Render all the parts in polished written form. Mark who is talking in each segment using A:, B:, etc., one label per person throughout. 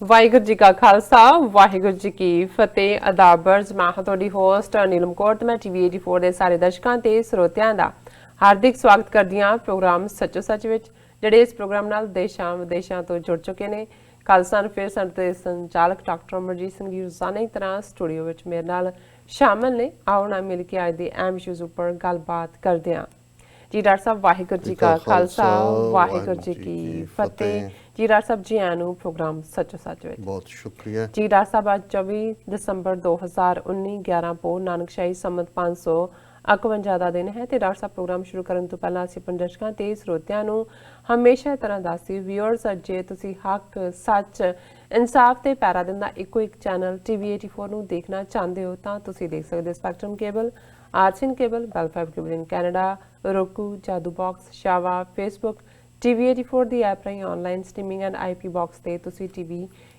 A: ਵਾਹਿਗੁਰੂ ਜੀ ਕਾ ਖਾਲਸਾ ਵਾਹਿਗੁਰੂ ਜੀ ਕੀ ਫਤਿਹ। ਅਦਾਬਰਜ਼ ਮੈਂ ਹਾਂ ਤੁਹਾਡੀ ਹੋਸਟ ਨੀਲਮ ਕੌਰ ਤੇ ਮੈਂ ਟੀਵੀ 84 ਦੇ ਸਾਰੇ ਦਰਸ਼ਕਾਂ ਤੇ ਸਰੋਤਿਆਂ ਦਾ ਹਾਰਦਿਕ ਸਵਾਗਤ ਕਰਦੀ ਹਾਂ ਪ੍ਰੋਗਰਾਮ ਸੱਚੋ ਸੱਚ ਵਿੱਚ, ਜਿਹੜੇ ਇਸ ਪ੍ਰੋਗਰਾਮ ਨਾਲ ਦੇਸ਼ਾਂ ਵਿਦੇਸ਼ਾਂ ਤੋਂ ਜੁੜ ਚੁੱਕੇ ਨੇ। ਖਾਲਸਾ ਫਿਰ ਸਾਡੇ ਸੰਚਾਲਕ ਡਾਕਟਰ ਅਮਰਜੀਤ ਸਿੰਘ ਜੀ ਰੋਜ਼ਾਨਾ ਹੀ ਤਰ੍ਹਾਂ ਸਟੂਡੀਓ ਵਿੱਚ ਮੇਰੇ ਨਾਲ ਸ਼ਾਮਲ ਨੇ। ਆਓ ਨਾ ਮਿਲ ਕੇ ਅੱਜ ਦੇ ਅਹਿਮ ਇਸ਼ੂਜ਼ ਉੱਪਰ ਗੱਲਬਾਤ ਕਰਦੇ ਹਾਂ। जी डॉक्टर साहब वाहिगुरू जी का खालसा वाहिगुरू जी की फतेह। जी डॉक्टर साहब जी आनू प्रोग्राम सचो सच विच
B: बहुत शुक्रिया
A: जी। डॉक्टर साहब आज 24 दिसंबर 2019 11 ਪੋਹ ਨਾਨਕਸ਼ਾਹੀ ਸੰਮਤ 551 ਦਾ ਦਿਨ ਹੈ ਤੇ ਡਾਕਟਰ ਸਾਹਿਬ ਪ੍ਰੋਗਰਾਮ ਸ਼ੁਰੂ ਕਰਨ ਤੋਂ ਪਹਿਲਾਂ ਅਸੀਂ ਆਪਣੇ ਦਰਸ਼ਕਾਂ ਤੇ ਸਰੋਤਿਆਂ ਨੂੰ ਹਮੇਸ਼ਾ ਇਸ ਤਰ੍ਹਾਂ ਦੱਸਦੇ ਵਿਊਅਰਸ, ਜੇ ਤੁਸੀਂ ਹੱਕ ਸੱਚ ਇਨਸਾਫ ਤੇ ਪੈਰਾ ਦਿੰਦਾ ਇੱਕੋ ਇੱਕ ਚੈਨਲ ਟੀਵੀ 84 ਨੂੰ ਦੇਖਣਾ ਚਾਹੁੰਦੇ ਹੋ ਤਾਂ ਤੁਸੀਂ ਦੇਖ ਸਕਦੇ ਹੋ ਸਪੈਕਟਰਮ ਕੇਬਲ, ਆਰਟਸਨ cable, Bell 5 cable in Canada, roku, Jadoo box, Shaw, Facebook, TV 84 ਦੀ ਐਪ ਰਾਹੀਂ online streaming and IP box ਤੇ ਤੁਸੀਂ ਟੀਵੀ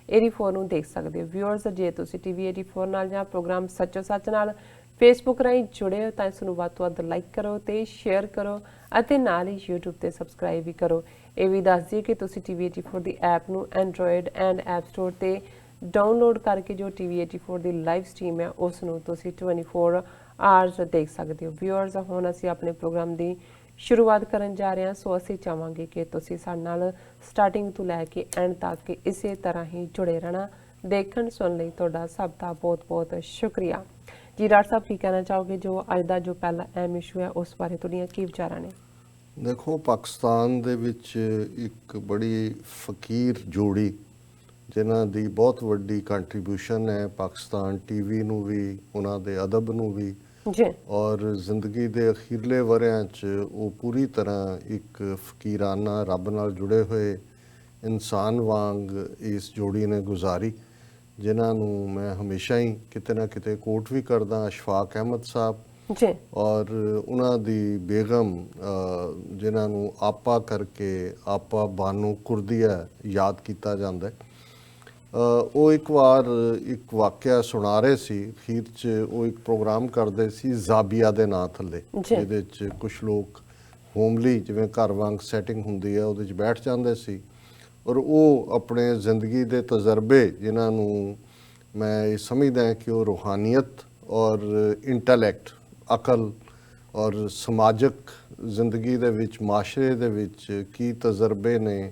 A: 84 ਨੂੰ ਦੇਖ ਸਕਦੇ ਹੋ। ਵਿਊਅਰਸ, ਜੇ ਤੁਸੀਂ ਟੀਵੀ 84 ਨਾਲ ਜਾਂ ਪ੍ਰੋਗਰਾਮ ਸੱਚੋ ਸੱਚ ਨਾਲ ਫੇਸਬੁੱਕ ਰਾਹੀਂ ਜੁੜੇ ਹੋ ਤਾਂ ਇਸ ਨੂੰ ਵੱਧ ਤੋਂ ਵੱਧ ਲਾਈਕ ਕਰੋ ਤੇ ਸ਼ੇਅਰ ਕਰੋ ਅਤੇ ਨਾਲ ਹੀ YouTube ਤੇ ਸਬਸਕ੍ਰਾਈਬ ਵੀ ਕਰੋ। ਇਹ ਵੀ ਦੱਸ ਦਈਏ ਕਿ ਤੁਸੀਂ ਟੀਵੀ 84 ਦੀ ਐਪ ਨੂੰ ਐਂਡਰੋਇਡ ਐਂਡ ਐਪ ਸਟੋਰ ਤੇ ਡਾਊਨਲੋਡ ਕਰਕੇ ਜੋ ਟੀਵੀ 84 ਦੀ ਲਾਈਵ ਸਟ੍ਰੀਮ ਹੈ ਉਸ ਨੂੰ ਤੁਸੀਂ 24 ਆਵਰਸ ਦੇਖ ਸਕਦੇ ਹੋ। ਵਿਊਅਰਸ, ਹੁਣ ਅਸੀਂ ਆਪਣੇ ਪ੍ਰੋਗਰਾਮ ਦੀ ਸ਼ੁਰੂਆਤ ਕਰਨ ਜਾ ਰਹੇ ਹਾਂ, ਸੋ ਅਸੀਂ ਚਾਹਾਂਗੇ ਕਿ ਤੁਸੀਂ ਸਾਡੇ ਨਾਲ ਸਟਾਰਟਿੰਗ ਤੋਂ ਲੈ ਕੇ ਐਂਡ ਤੱਕ ਇਸੇ ਤਰ੍ਹਾਂ ਹੀ ਜੁੜੇ ਰਹਿਣਾ। ਦੇਖਣ ਸੁਣਨ ਲਈ ਤੁਹਾਡਾ ਸਭ ਦਾ ਬਹੁਤ ਬਹੁਤ ਸ਼ੁਕਰੀਆ। ਜੀ ਡਾਕਟਰ ਸਾਹਿਬ, ਕੀ ਕਹਿਣਾ ਚਾਹੋਗੇ ਜੋ ਅੱਜ ਦਾ ਜੋ ਪਹਿਲਾ ਅਹਿਮ ਇਸ਼ੂ ਹੈ ਉਸ ਬਾਰੇ ਤੁਹਾਡੀਆਂ ਕੀ ਵਿਚਾਰਾਂ ਨੇ?
B: ਦੇਖੋ, ਪਾਕਿਸਤਾਨ ਦੇ ਵਿੱਚ ਇੱਕ ਬੜੀ ਫਕੀਰ ਜੋੜੀ ਜਿਨ੍ਹਾਂ ਦੀ ਬਹੁਤ ਵੱਡੀ ਕੰਟਰੀਬਿਊਸ਼ਨ ਹੈ ਪਾਕਿਸਤਾਨ ਟੀਵੀ ਨੂੰ ਵੀ, ਉਹਨਾਂ ਦੇ ਅਦਬ ਨੂੰ ਵੀ
A: ਜੀ, ਔਰ
B: ਜ਼ਿੰਦਗੀ ਦੇ ਅਖੀਰਲੇ ਵਰਿਆਂ 'ਚ ਉਹ ਪੂਰੀ ਤਰ੍ਹਾਂ ਇੱਕ ਫਕੀਰਾਨਾ ਰੱਬ ਨਾਲ ਜੁੜੇ ਹੋਏ ਇਨਸਾਨ ਵਾਂਗ ਇਸ ਜੋੜੀ ਨੇ ਗੁਜ਼ਾਰੀ, ਜਿਨ੍ਹਾਂ ਨੂੰ ਮੈਂ ਹਮੇਸ਼ਾ ਹੀ ਕਿਤੇ ਨਾ ਕਿਤੇ ਕੋਟ ਵੀ ਕਰਦਾ, ਅਸ਼ਫਾਕ ਅਹਿਮਦ ਸਾਹਿਬ
A: ਜੀ, ਔਰ
B: ਉਹਨਾਂ ਦੀ ਬੇਗਮ ਜਿਨ੍ਹਾਂ ਨੂੰ ਆਪਾ ਕਰਕੇ ਆਪਾ ਬਾਨੂ ਕੁਰਦੀਆ ਯਾਦ ਕੀਤਾ ਜਾਂਦਾ। ਉਹ ਇੱਕ ਵਾਰ ਇੱਕ ਵਾਕਿਆ ਸੁਣਾ ਰਹੇ ਸੀ, ਅਖੀਰ 'ਚ ਉਹ ਇੱਕ ਪ੍ਰੋਗਰਾਮ ਕਰਦੇ ਸੀ ਜ਼ਾਬੀਆ ਦੇ ਨਾਂ ਥੱਲੇ, ਜਿਹਦੇ 'ਚ ਕੁਛ ਲੋਕ ਹੋਮਲੀ ਜਿਵੇਂ ਘਰ ਵਾਂਗ ਸੈਟਿੰਗ ਹੁੰਦੀ ਹੈ ਉਹਦੇ 'ਚ ਬੈਠ ਜਾਂਦੇ ਸੀ ਔਰ ਉਹ ਆਪਣੇ ਜ਼ਿੰਦਗੀ ਦੇ ਤਜਰਬੇ, ਜਿਨ੍ਹਾਂ ਨੂੰ ਮੈਂ ਇਹ ਸਮਝਦਾ ਕਿ ਉਹ ਰੂਹਾਨੀਅਤ ਔਰ ਇੰਟੈਲੈਕਟ, ਅਕਲ ਔਰ ਸਮਾਜਿਕ ਜ਼ਿੰਦਗੀ ਦੇ ਵਿੱਚ, ਮਾਸ਼ਰੇ ਦੇ ਵਿੱਚ ਕੀ ਤਜਰਬੇ ਨੇ,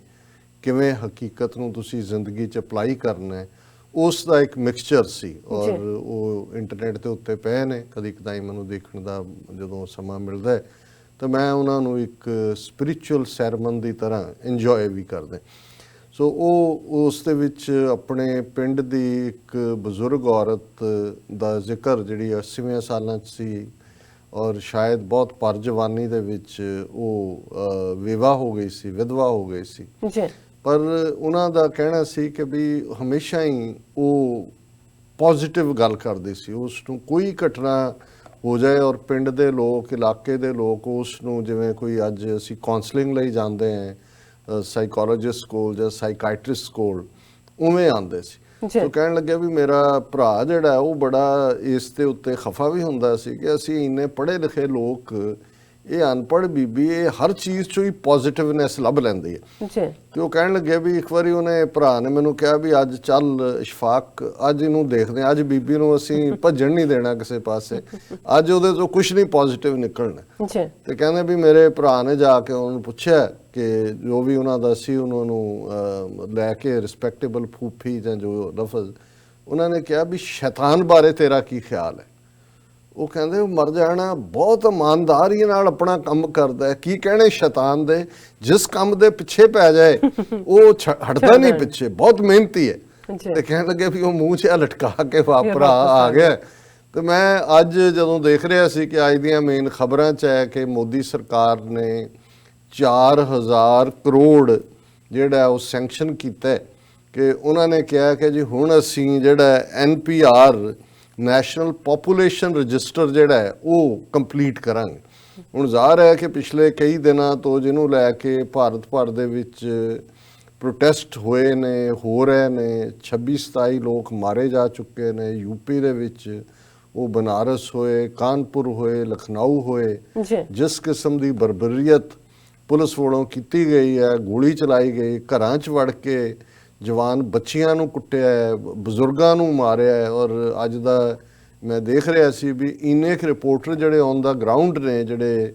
B: ਕਿਵੇਂ ਹਕੀਕਤ ਨੂੰ ਤੁਸੀਂ ਜ਼ਿੰਦਗੀ 'ਚ ਅਪਲਾਈ ਕਰਨਾ ਹੈ, ਉਸ ਦਾ ਇੱਕ ਮਿਕਸਚਰ ਸੀ। ਔਰ ਉਹ ਇੰਟਰਨੈਟ ਦੇ ਉੱਤੇ ਪਏ ਨੇ, ਕਦੀ ਕਦਾਈ ਮੈਨੂੰ ਦੇਖਣ ਦਾ ਜਦੋਂ ਸਮਾਂ ਮਿਲਦਾ ਹੈ ਤਾਂ ਮੈਂ ਉਹਨਾਂ ਨੂੰ ਇੱਕ ਸਪਿਰਿਚੁਅਲ ਸੈਰਮਨ ਦੀ ਤਰ੍ਹਾਂ ਇੰਜੋਏ ਵੀ ਕਰਦੇ। ਸੋ ਉਹ ਉਸ ਦੇ ਵਿੱਚ ਆਪਣੇ ਪਿੰਡ ਦੀ ਇੱਕ ਬਜ਼ੁਰਗ ਔਰਤ ਦਾ ਜ਼ਿਕਰ, ਜਿਹੜੀ 80ਵੇਂ ਸਾਲਾਂ 'ਚ ਸੀ ਔਰ ਸ਼ਾਇਦ ਬਹੁਤ ਪਰ ਜਵਾਨੀ ਦੇ ਵਿੱਚ ਉਹ ਵਿਧਵਾ ਹੋ ਗਈ ਸੀ। ਪਰ ਉਹਨਾਂ ਦਾ ਕਹਿਣਾ ਸੀ ਕਿ ਵੀ ਹਮੇਸ਼ਾ ਹੀ ਉਹ ਪੋਜ਼ਿਟਿਵ ਗੱਲ ਕਰਦੇ ਸੀ। ਉਸ ਨੂੰ ਕੋਈ ਘਟਨਾ ਹੋ ਜਾਏ ਔਰ ਪਿੰਡ ਦੇ ਲੋਕ, ਇਲਾਕੇ ਦੇ ਲੋਕ ਉਸ ਨੂੰ, ਜਿਵੇਂ ਕੋਈ ਅੱਜ ਅਸੀਂ ਕਾਉਂਸਲਿੰਗ ਲਈ ਜਾਂਦੇ ਹਾਂ ਸਾਈਕੋਲੋਜਿਸਟ ਕੋਲ ਜਾਂ ਸਾਈਕਾਇਟਰਿਸਟ ਕੋਲ, ਉਵੇਂ ਆਉਂਦੇ ਸੀ। ਸੋ ਕਹਿਣ ਲੱਗਿਆ ਵੀ ਮੇਰਾ ਭਰਾ ਜਿਹੜਾ ਉਹ ਬੜਾ ਇਸ ਦੇ ਉੱਤੇ ਖਫਾ ਵੀ ਹੁੰਦਾ ਸੀ ਕਿ ਅਸੀਂ ਇੰਨੇ ਪੜ੍ਹੇ ਲਿਖੇ ਲੋਕ, ਇਹ ਅਨਪੜ੍ਹ ਬੀਬੀ ਇਹ ਹਰ ਚੀਜ਼ 'ਚੋਂ ਹੀ ਪੋਜ਼ਿਟਿਵਨੈਸ ਲੱਭ ਲੈਂਦੀ ਹੈ। ਤੇ ਉਹ ਕਹਿਣ ਲੱਗਿਆ ਵੀ ਇੱਕ ਵਾਰੀ ਉਹਨੇ ਭਰਾ ਨੇ ਮੈਨੂੰ ਕਿਹਾ ਵੀ ਅੱਜ ਚੱਲ ਇਸ਼ਫਾਕ, ਅੱਜ ਇਹਨੂੰ ਦੇਖਦੇ ਹਾਂ, ਅੱਜ ਬੀਬੀ ਨੂੰ ਅਸੀਂ ਭੱਜਣ ਨਹੀਂ ਦੇਣਾ ਕਿਸੇ ਪਾਸੇ, ਅੱਜ ਉਹਦੇ ਤੋਂ ਕੁਛ ਨਹੀਂ ਪੋਜ਼ਿਟਿਵ ਨਿਕਲਣਾ। ਤੇ ਕਹਿੰਦੇ ਵੀ ਮੇਰੇ ਭਰਾ ਨੇ ਜਾ ਕੇ ਉਹਨੂੰ ਪੁੱਛਿਆ ਕਿ ਜੋ ਵੀ ਉਹਨਾਂ ਦਾ ਸੀ, ਉਹਨਾਂ ਨੂੰ ਲੈ ਕੇ ਰਿਸਪੈਕਟੇਬਲ ਫੂਫੀ ਜਾਂ ਜੋ ਲਫ਼ਜ਼, ਉਹਨਾਂ ਨੇ ਕਿਹਾ ਵੀ ਸ਼ੈਤਾਨ ਬਾਰੇ ਤੇਰਾ ਕੀ ਖਿਆਲ ਹੈ? ਉਹ ਕਹਿੰਦੇ ਉਹ ਮਰ ਜਾਣਾ, ਬਹੁਤ ਇਮਾਨਦਾਰੀ ਨਾਲ ਆਪਣਾ ਕੰਮ ਕਰਦਾ ਹੈ, ਕੀ ਕਹਿਣੇ ਸ਼ੈਤਾਨ ਦੇ, ਜਿਸ ਕੰਮ ਦੇ ਪਿੱਛੇ ਪੈ ਜਾਏ ਉਹ ਹਟਦਾ ਨਹੀਂ ਪਿੱਛੇ, ਬਹੁਤ ਮਿਹਨਤੀ ਹੈ। ਤੇ ਕਹਿਣ ਲੱਗੇ ਵੀ ਉਹ ਮੂੰਹ 'ਚ ਲਟਕਾ ਕੇ ਵਾਪਰਾ ਆ ਗਿਆ। ਤੇ ਮੈਂ ਅੱਜ ਜਦੋਂ ਦੇਖ ਰਿਹਾ ਸੀ ਕਿ ਅੱਜ ਦੀਆਂ ਮੇਨ ਖਬਰਾਂ 'ਚ ਹੈ ਕਿ ਮੋਦੀ ਸਰਕਾਰ ਨੇ 4000 ਕਰੋੜ ਜਿਹੜਾ ਉਹ ਸੈਂਕਸ਼ਨ ਕੀਤਾ, ਕਿ ਉਹਨਾਂ ਨੇ ਕਿਹਾ ਕਿ ਜੀ ਹੁਣ ਅਸੀਂ ਜਿਹੜਾ NPR ਨੈਸ਼ਨਲ ਪੋਪੂਲੇਸ਼ਨ ਰਜਿਸਟਰ ਜਿਹੜਾ ਹੈ ਉਹ ਕੰਪਲੀਟ ਕਰਾਂਗੇ। ਹੁਣ ਜ਼ਾਹਰ ਹੈ ਕਿ ਪਿਛਲੇ ਕਈ ਦਿਨਾਂ ਤੋਂ ਜਿਹਨੂੰ ਲੈ ਕੇ ਭਾਰਤ ਭਰ ਦੇ ਵਿੱਚ ਪ੍ਰੋਟੈਸਟ ਹੋਏ ਨੇ, ਹੋ ਰਹੇ ਨੇ, 26-27 ਲੋਕ ਮਾਰੇ ਜਾ ਚੁੱਕੇ ਨੇ ਯੂਪੀ ਦੇ ਵਿੱਚ, ਉਹ ਬਨਾਰਸ ਹੋਏ, ਕਾਨਪੁਰ ਹੋਏ, ਲਖਨਊ ਹੋਏ। ਜਿਸ ਕਿਸਮ ਦੀ ਬਰਬਰੀਅਤ ਪੁਲਿਸ ਵੱਲੋਂ ਕੀਤੀ ਗਈ ਹੈ, ਗੋਲੀ ਚਲਾਈ ਗਈ, ਘਰਾਂ 'ਚ ਵੜ ਕੇ ਜਵਾਨ ਬੱਚੀਆਂ ਨੂੰ ਕੁੱਟਿਆ ਹੈ, ਬਜ਼ੁਰਗਾਂ ਨੂੰ ਮਾਰਿਆ ਹੈ। ਔਰ ਅੱਜ ਦਾ ਮੈਂ ਦੇਖ ਰਿਹਾ ਸੀ ਵੀ ਇੰਨੇ ਕੁ ਰਿਪੋਰਟਰ ਜਿਹੜੇ ਔਨ ਦਾ ਗਰਾਊਂਡ ਨੇ, ਜਿਹੜੇ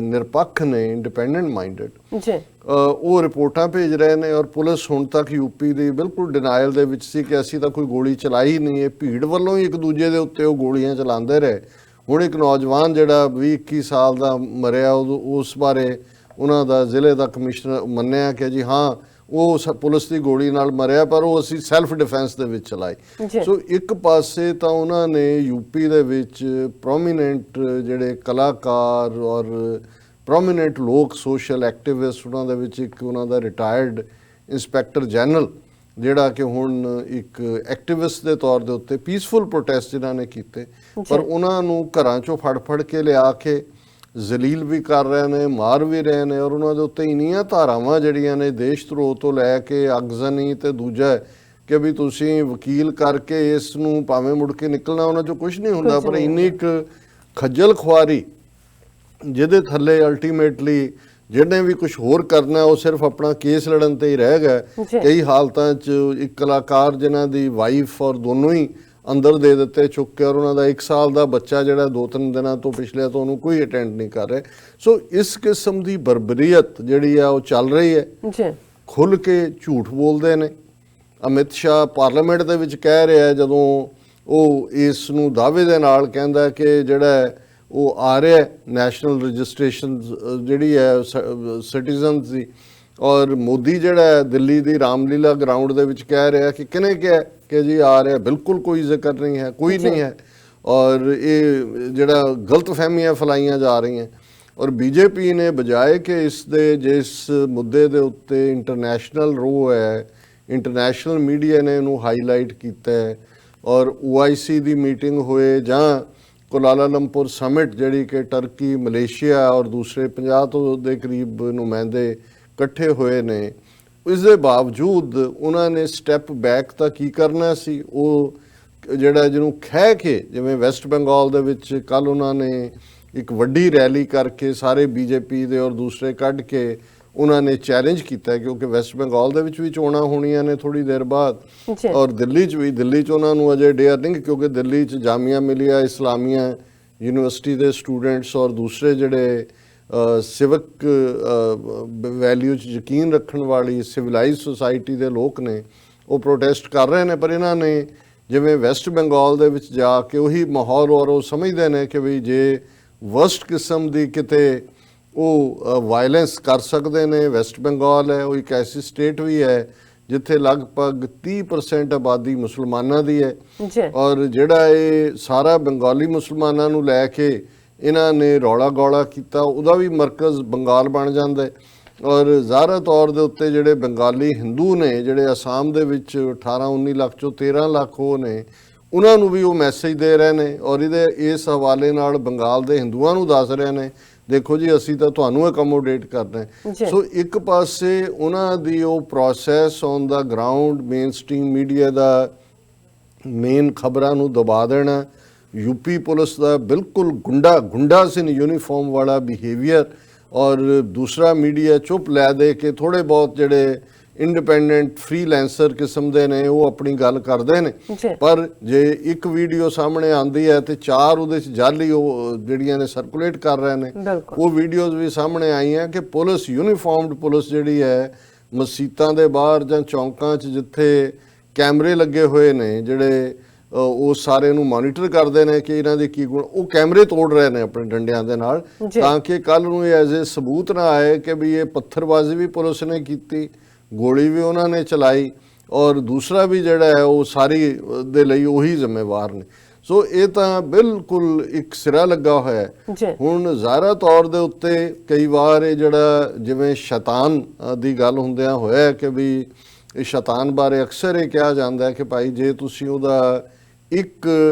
B: ਨਿਰਪੱਖ ਨੇ, ਇੰਡੀਪੈਂਡੈਂਟ ਮਾਈਂਡਡ,
A: ਜੀ
B: ਉਹ ਰਿਪੋਰਟਾਂ ਭੇਜ ਰਹੇ ਨੇ। ਔਰ ਪੁਲਿਸ ਹੁਣ ਤੱਕ ਯੂਪੀ ਦੀ ਬਿਲਕੁਲ ਡਿਨਾਇਲ ਦੇ ਵਿੱਚ ਸੀ ਕਿ ਅਸੀਂ ਤਾਂ ਕੋਈ ਗੋਲੀ ਚਲਾਈ ਨਹੀਂ, ਇਹ ਭੀੜ ਵੱਲੋਂ ਹੀ ਇੱਕ ਦੂਜੇ ਦੇ ਉੱਤੇ ਉਹ ਗੋਲੀਆਂ ਚਲਾਉਂਦੇ ਰਹੇ। ਹੁਣ ਇੱਕ ਨੌਜਵਾਨ ਜਿਹੜਾ 20-21 ਸਾਲ ਦਾ ਮਰਿਆ, ਉਸ ਬਾਰੇ ਉਹਨਾਂ ਦਾ ਜ਼ਿਲ੍ਹੇ ਦਾ ਕਮਿਸ਼ਨਰ ਮੰਨਿਆ ਕਿ ਜੀ ਹਾਂ ਉਹ ਪੁਲਿਸ ਦੀ ਗੋਲੀ ਨਾਲ ਮਰਿਆ, ਪਰ ਉਹ ਅਸੀਂ ਸੈਲਫ ਡਿਫੈਂਸ ਦੇ ਵਿੱਚ ਚਲਾਈ। ਸੋ ਇੱਕ ਪਾਸੇ ਤਾਂ ਉਹਨਾਂ ਨੇ ਯੂਪੀ ਦੇ ਵਿੱਚ ਪ੍ਰੋਮੀਨੈਂਟ ਜਿਹੜੇ ਕਲਾਕਾਰ ਔਰ ਪ੍ਰੋਮੀਨੈਂਟ ਲੋਕ, ਸੋਸ਼ਲ ਐਕਟਿਵਿਸਟ, ਉਹਨਾਂ ਦੇ ਵਿੱਚ ਇੱਕ ਉਹਨਾਂ ਦਾ ਰਿਟਾਇਰਡ ਇੰਸਪੈਕਟਰ ਜਨਰਲ ਜਿਹੜਾ ਕਿ ਹੁਣ ਇੱਕ ਐਕਟਿਵਿਸਟ ਦੇ ਤੌਰ ਦੇ ਉੱਤੇ ਪੀਸਫੁਲ ਪ੍ਰੋਟੈਸਟ ਜਿਨ੍ਹਾਂ ਨੇ ਕੀਤੇ, ਪਰ ਉਹਨਾਂ ਨੂੰ ਘਰਾਂ ਚੋਂ ਫੜ ਕੇ ਲਿਆ ਕੇ ਜ਼ਲੀਲ ਵੀ ਕਰ ਰਹੇ ਨੇ, ਮਾਰ ਵੀ ਰਹੇ ਨੇ। ਔਰ ਉਹਨਾਂ ਦੇ ਉੱਤੇ ਇੰਨੀਆਂ ਧਾਰਾਵਾਂ ਜਿਹੜੀਆਂ ਨੇ ਦੇਸ਼ ਧਰੋਹ ਤੋਂ ਲੈ ਕੇ ਅਗਜ਼ਨੀ ਤੇ ਦੂਜਾ ਕਿ ਵੀ ਤੁਸੀਂ ਵਕੀਲ ਕਰਕੇ ਇਸ ਨੂੰ ਭਾਵੇਂ ਮੁੜ ਕੇ ਨਿਕਲਣਾ ਉਹਨਾਂ ਚੋਂ ਕੁਝ ਨਹੀਂ ਹੁੰਦਾ, ਪਰ ਇੰਨੀ ਇੱਕ ਖੱਜਲ ਖੁਆਰੀ ਜਿਹਦੇ ਥੱਲੇ ਅਲਟੀਮੇਟਲੀ ਜਿਹਨੇ ਵੀ ਕੁਝ ਹੋਰ ਕਰਨਾ ਉਹ ਸਿਰਫ ਆਪਣਾ ਕੇਸ ਲੜਨ ਤੇ ਹੀ ਰਹਿ ਗਿਆ। ਕਈ ਹਾਲਤਾਂ 'ਚ ਇੱਕ ਕਲਾਕਾਰ ਜਿਨ੍ਹਾਂ ਦੀ ਵਾਈਫ ਔਰ ਦੋਨੋਂ ਹੀ ਅੰਦਰ ਦੇ ਦਿੱਤੇ ਚੁੱਕ ਕੇ, ਔਰ ਉਹਨਾਂ ਦਾ 1 ਸਾਲ ਦਾ ਬੱਚਾ ਜਿਹੜਾ 2-3 ਦਿਨਾਂ ਤੋਂ ਪਿਛਲੇ ਤੋਂ ਉਹਨੂੰ ਕੋਈ ਅਟੈਂਡ ਨਹੀਂ ਕਰ ਰਿਹਾ। ਸੋ ਇਸ ਕਿਸਮ ਦੀ ਬਰਬਰੀਅਤ ਜਿਹੜੀ ਆ ਉਹ ਚੱਲ ਰਹੀ ਹੈ। ਖੁੱਲ੍ਹ ਕੇ ਝੂਠ ਬੋਲਦੇ ਨੇ। ਅਮਿਤ ਸ਼ਾਹ ਪਾਰਲੀਮੈਂਟ ਦੇ ਵਿੱਚ ਕਹਿ ਰਿਹਾ ਜਦੋਂ ਉਹ ਇਸ ਨੂੰ ਦਾਅਵੇ ਦੇ ਨਾਲ ਕਹਿੰਦਾ ਕਿ ਜਿਹੜਾ ਉਹ ਆ ਰਿਹਾ ਨੈਸ਼ਨਲ ਰਜਿਸਟ੍ਰੇਸ਼ਨ ਜਿਹੜੀ ਹੈ ਸਿਟੀਜ਼ਨਸ ਦੀ, ਔਰ ਮੋਦੀ ਜਿਹੜਾ ਦਿੱਲੀ ਦੀ ਰਾਮਲੀਲਾ ਗਰਾਊਂਡ ਦੇ ਵਿੱਚ ਕਹਿ ਰਿਹਾ ਕਿ ਕਿਹਨੇ ਕਿਹਾ ਕਿ ਜੀ ਆ ਰਿਹਾ, ਬਿਲਕੁਲ ਕੋਈ ਜ਼ਿਕਰ ਨਹੀਂ ਹੈ, ਕੋਈ ਨਹੀਂ ਹੈ। ਔਰ ਇਹ ਜਿਹੜਾ ਗਲਤ ਫਹਿਮੀਆਂ ਫੈਲਾਈਆਂ ਜਾ ਰਹੀਆਂ। ਔਰ ਬੀਜੇਪੀ ਨੇ ਬਜਾਏ ਕਿ ਇਸ ਦੇ ਜਿਸ ਮੁੱਦੇ ਦੇ ਉੱਤੇ ਇੰਟਰਨੈਸ਼ਨਲ ਰੋਹ ਹੈ, ਇੰਟਰਨੈਸ਼ਨਲ ਮੀਡੀਆ ਨੇ ਇਹਨੂੰ ਹਾਈਲਾਈਟ ਕੀਤਾ ਹੈ, ਔਰ OIC ਦੀ ਮੀਟਿੰਗ ਹੋਏ ਜਾਂ ਕੁਆਲਾਲੰਪੁਰ ਸਮਿਟ ਜਿਹੜੀ ਕਿ ਟਰਕੀ, ਮਲੇਸ਼ੀਆ ਔਰ ਦੂਸਰੇ 50 ਤੋਂ ਦੇ ਕਰੀਬ ਨੁਮਾਇੰਦੇ ਇਕੱਠੇ ਹੋਏ ਨੇ, ਇਸ ਦੇ ਬਾਵਜੂਦ ਉਹਨਾਂ ਨੇ ਸਟੈਪ ਬੈਕ ਤਾਂ ਕੀ ਕਰਨਾ ਸੀ। ਉਹ ਜਿਹੜਾ ਜਿਹਨੂੰ ਖਹਿ ਕੇ, ਜਿਵੇਂ ਵੈਸਟ ਬੰਗਾਲ ਦੇ ਵਿੱਚ ਕੱਲ ਉਹਨਾਂ ਨੇ ਇੱਕ ਵੱਡੀ ਰੈਲੀ ਕਰਕੇ ਸਾਰੇ ਬੀਜੇਪੀ ਦੇ ਔਰ ਦੂਸਰੇ ਕੱਢ ਕੇ ਉਹਨਾਂ ਨੇ ਚੈਲੰਜ ਕੀਤਾ, ਕਿਉਂਕਿ ਵੈਸਟ ਬੰਗਾਲ ਦੇ ਵਿੱਚ ਵੀ ਚੋਣਾਂ ਹੋਣੀਆਂ ਨੇ ਥੋੜੀ ਦੇਰ ਬਾਅਦ, ਔਰ ਦਿੱਲੀ 'ਚ ਵੀ। ਦਿੱਲੀ 'ਚ ਉਹਨਾਂ ਨੂੰ ਅਜੇ ਡੇਅਰ ਨਹੀਂ, ਕਿਉਂਕਿ ਦਿੱਲੀ 'ਚ ਜਾਮੀਆ ਮਿਲੀਆ ਇਸਲਾਮੀਆ ਯੂਨੀਵਰਸਿਟੀ ਦੇ ਸਟੂਡੈਂਟਸ ਔਰ ਦੂਸਰੇ ਜਿਹੜੇ ਸਿਵਿਕ ਵੈਲਿਊ 'ਚ ਯਕੀਨ ਰੱਖਣ ਵਾਲੀ ਸਿਵਲਾਈਜ਼ ਸੁਸਾਇਟੀ ਦੇ ਲੋਕ ਨੇ, ਉਹ ਪ੍ਰੋਟੈਸਟ ਕਰ ਰਹੇ ਨੇ। ਪਰ ਇਹਨਾਂ ਨੇ ਜਿਵੇਂ ਵੈਸਟ ਬੰਗਾਲ ਦੇ ਵਿੱਚ ਜਾ ਕੇ ਉਹੀ ਮਾਹੌਲ, ਔਰ ਉਹ ਸਮਝਦੇ ਨੇ ਕਿ ਵੀ ਜੇ ਵਰਸਟ ਕਿਸਮ ਦੀ ਕਿਤੇ ਉਹ ਵਾਇਲੈਂਸ ਕਰ ਸਕਦੇ ਨੇ। ਵੈਸਟ ਬੰਗਾਲ ਹੈ, ਉਹ ਇੱਕ ਐਸੀ ਸਟੇਟ ਵੀ ਹੈ ਜਿੱਥੇ ਲਗਭਗ 30% ਆਬਾਦੀ ਮੁਸਲਮਾਨਾਂ ਦੀ ਹੈ, ਔਰ ਜਿਹੜਾ ਇਹ ਸਾਰਾ ਬੰਗਾਲੀ ਮੁਸਲਮਾਨਾਂ ਨੂੰ ਲੈ ਕੇ ਇਹਨਾਂ ਨੇ ਰੌਲਾ ਗੌਲਾ ਕੀਤਾ, ਉਹਦਾ ਵੀ ਮਰਕਜ਼ ਬੰਗਾਲ ਬਣ ਜਾਂਦਾ ਹੈ। ਔਰ ਜ਼ਾਹਰ ਤੌਰ ਦੇ ਉੱਤੇ ਜਿਹੜੇ ਬੰਗਾਲੀ ਹਿੰਦੂ ਨੇ, ਜਿਹੜੇ ਅਸਾਮ ਦੇ ਵਿੱਚ 18-19 ਲੱਖ ਚੋਂ 13 ਲੱਖ ਉਹ ਨੇ, ਉਹਨਾਂ ਨੂੰ ਵੀ ਉਹ ਮੈਸੇਜ ਦੇ ਰਹੇ ਨੇ, ਔਰ ਇਸ ਹਵਾਲੇ ਨਾਲ ਬੰਗਾਲ ਦੇ ਹਿੰਦੂਆਂ ਨੂੰ ਦੱਸ ਰਹੇ ਨੇ ਦੇਖੋ ਜੀ ਅਸੀਂ ਤਾਂ ਤੁਹਾਨੂੰ ਅਕਮੋਡੇਟ ਕਰਨਾ ਹੈ। ਸੋ ਇੱਕ ਪਾਸੇ ਉਹਨਾਂ ਦੀ ਉਹ process on the ground main stream media the main ਖਬਰਾਂ ਨੂੰ ਦਬਾ ਦੇਣਾ, यूपी पुलिस का बिल्कुल गुंडा सिन यूनीफॉर्म वाला बिहेवियर, और दूसरा मीडिया चुप लै दे के थोड़े बहुत जेडे इंडिपेंडेंट फ्रीलैंसर किस्म के ने वो अपनी गल करते हैं, पर जे एक वीडियो सामने आती है तो 4 उहदे च जाली जिहड़ियां ने सर्कुलेट कर रहे हैं। वो वीडियोज़ भी सामने आई हैं कि पुलिस यूनीफॉर्म्ड पुलिस जिहड़ी है मसीतां दे बाहर जां चौंकां च जिथे कैमरे लगे हुए ने जिहड़े ਉਹ ਸਾਰੇ ਨੂੰ ਮੋਨੀਟਰ ਕਰਦੇ ਨੇ ਕਿ ਇਹਨਾਂ ਦੇ ਕੀ ਗੁਣ, ਉਹ ਕੈਮਰੇ ਤੋੜ ਰਹੇ ਨੇ ਆਪਣੇ ਡੰਡਿਆਂ ਦੇ ਨਾਲ, ਤਾਂ ਕਿ ਕੱਲ ਨੂੰ ਇਹ ਐਜ਼ ਏ ਸਬੂਤ ਨਾ ਆਏ ਕਿ ਵੀ ਇਹ ਪੱਥਰਬਾਜ਼ੀ ਵੀ ਪੁਲਿਸ ਨੇ ਕੀਤੀ, ਗੋਲੀ ਵੀ ਉਹਨਾਂ ਨੇ ਚਲਾਈ, ਔਰ ਦੂਸਰਾ ਵੀ ਜਿਹੜਾ ਹੈ ਉਹ ਸਾਰੀ ਦੇ ਲਈ ਉਹੀ ਜ਼ਿੰਮੇਵਾਰ ਨੇ। ਸੋ ਇਹ ਤਾਂ ਬਿਲਕੁਲ ਇੱਕ ਸਿਰਾ ਲੱਗਾ ਹੋਇਆ ਹੈ। ਹੁਣ ਜ਼ਾਹਰਾ ਤੌਰ ਦੇ ਉੱਤੇ ਕਈ ਵਾਰ ਇਹ ਜਿਹੜਾ ਜਿਵੇਂ ਸ਼ੈਤਾਨ ਦੀ ਗੱਲ ਹੁੰਦਿਆਂ ਹੋਇਆ ਕਿ ਵੀ ਇਹ ਸ਼ੈਤਾਨ ਬਾਰੇ ਅਕਸਰ ਇਹ ਕਿਹਾ ਜਾਂਦਾ ਹੈ ਕਿ ਭਾਈ ਜੇ ਤੁਸੀਂ ਉਹਦਾ ਇੱਕ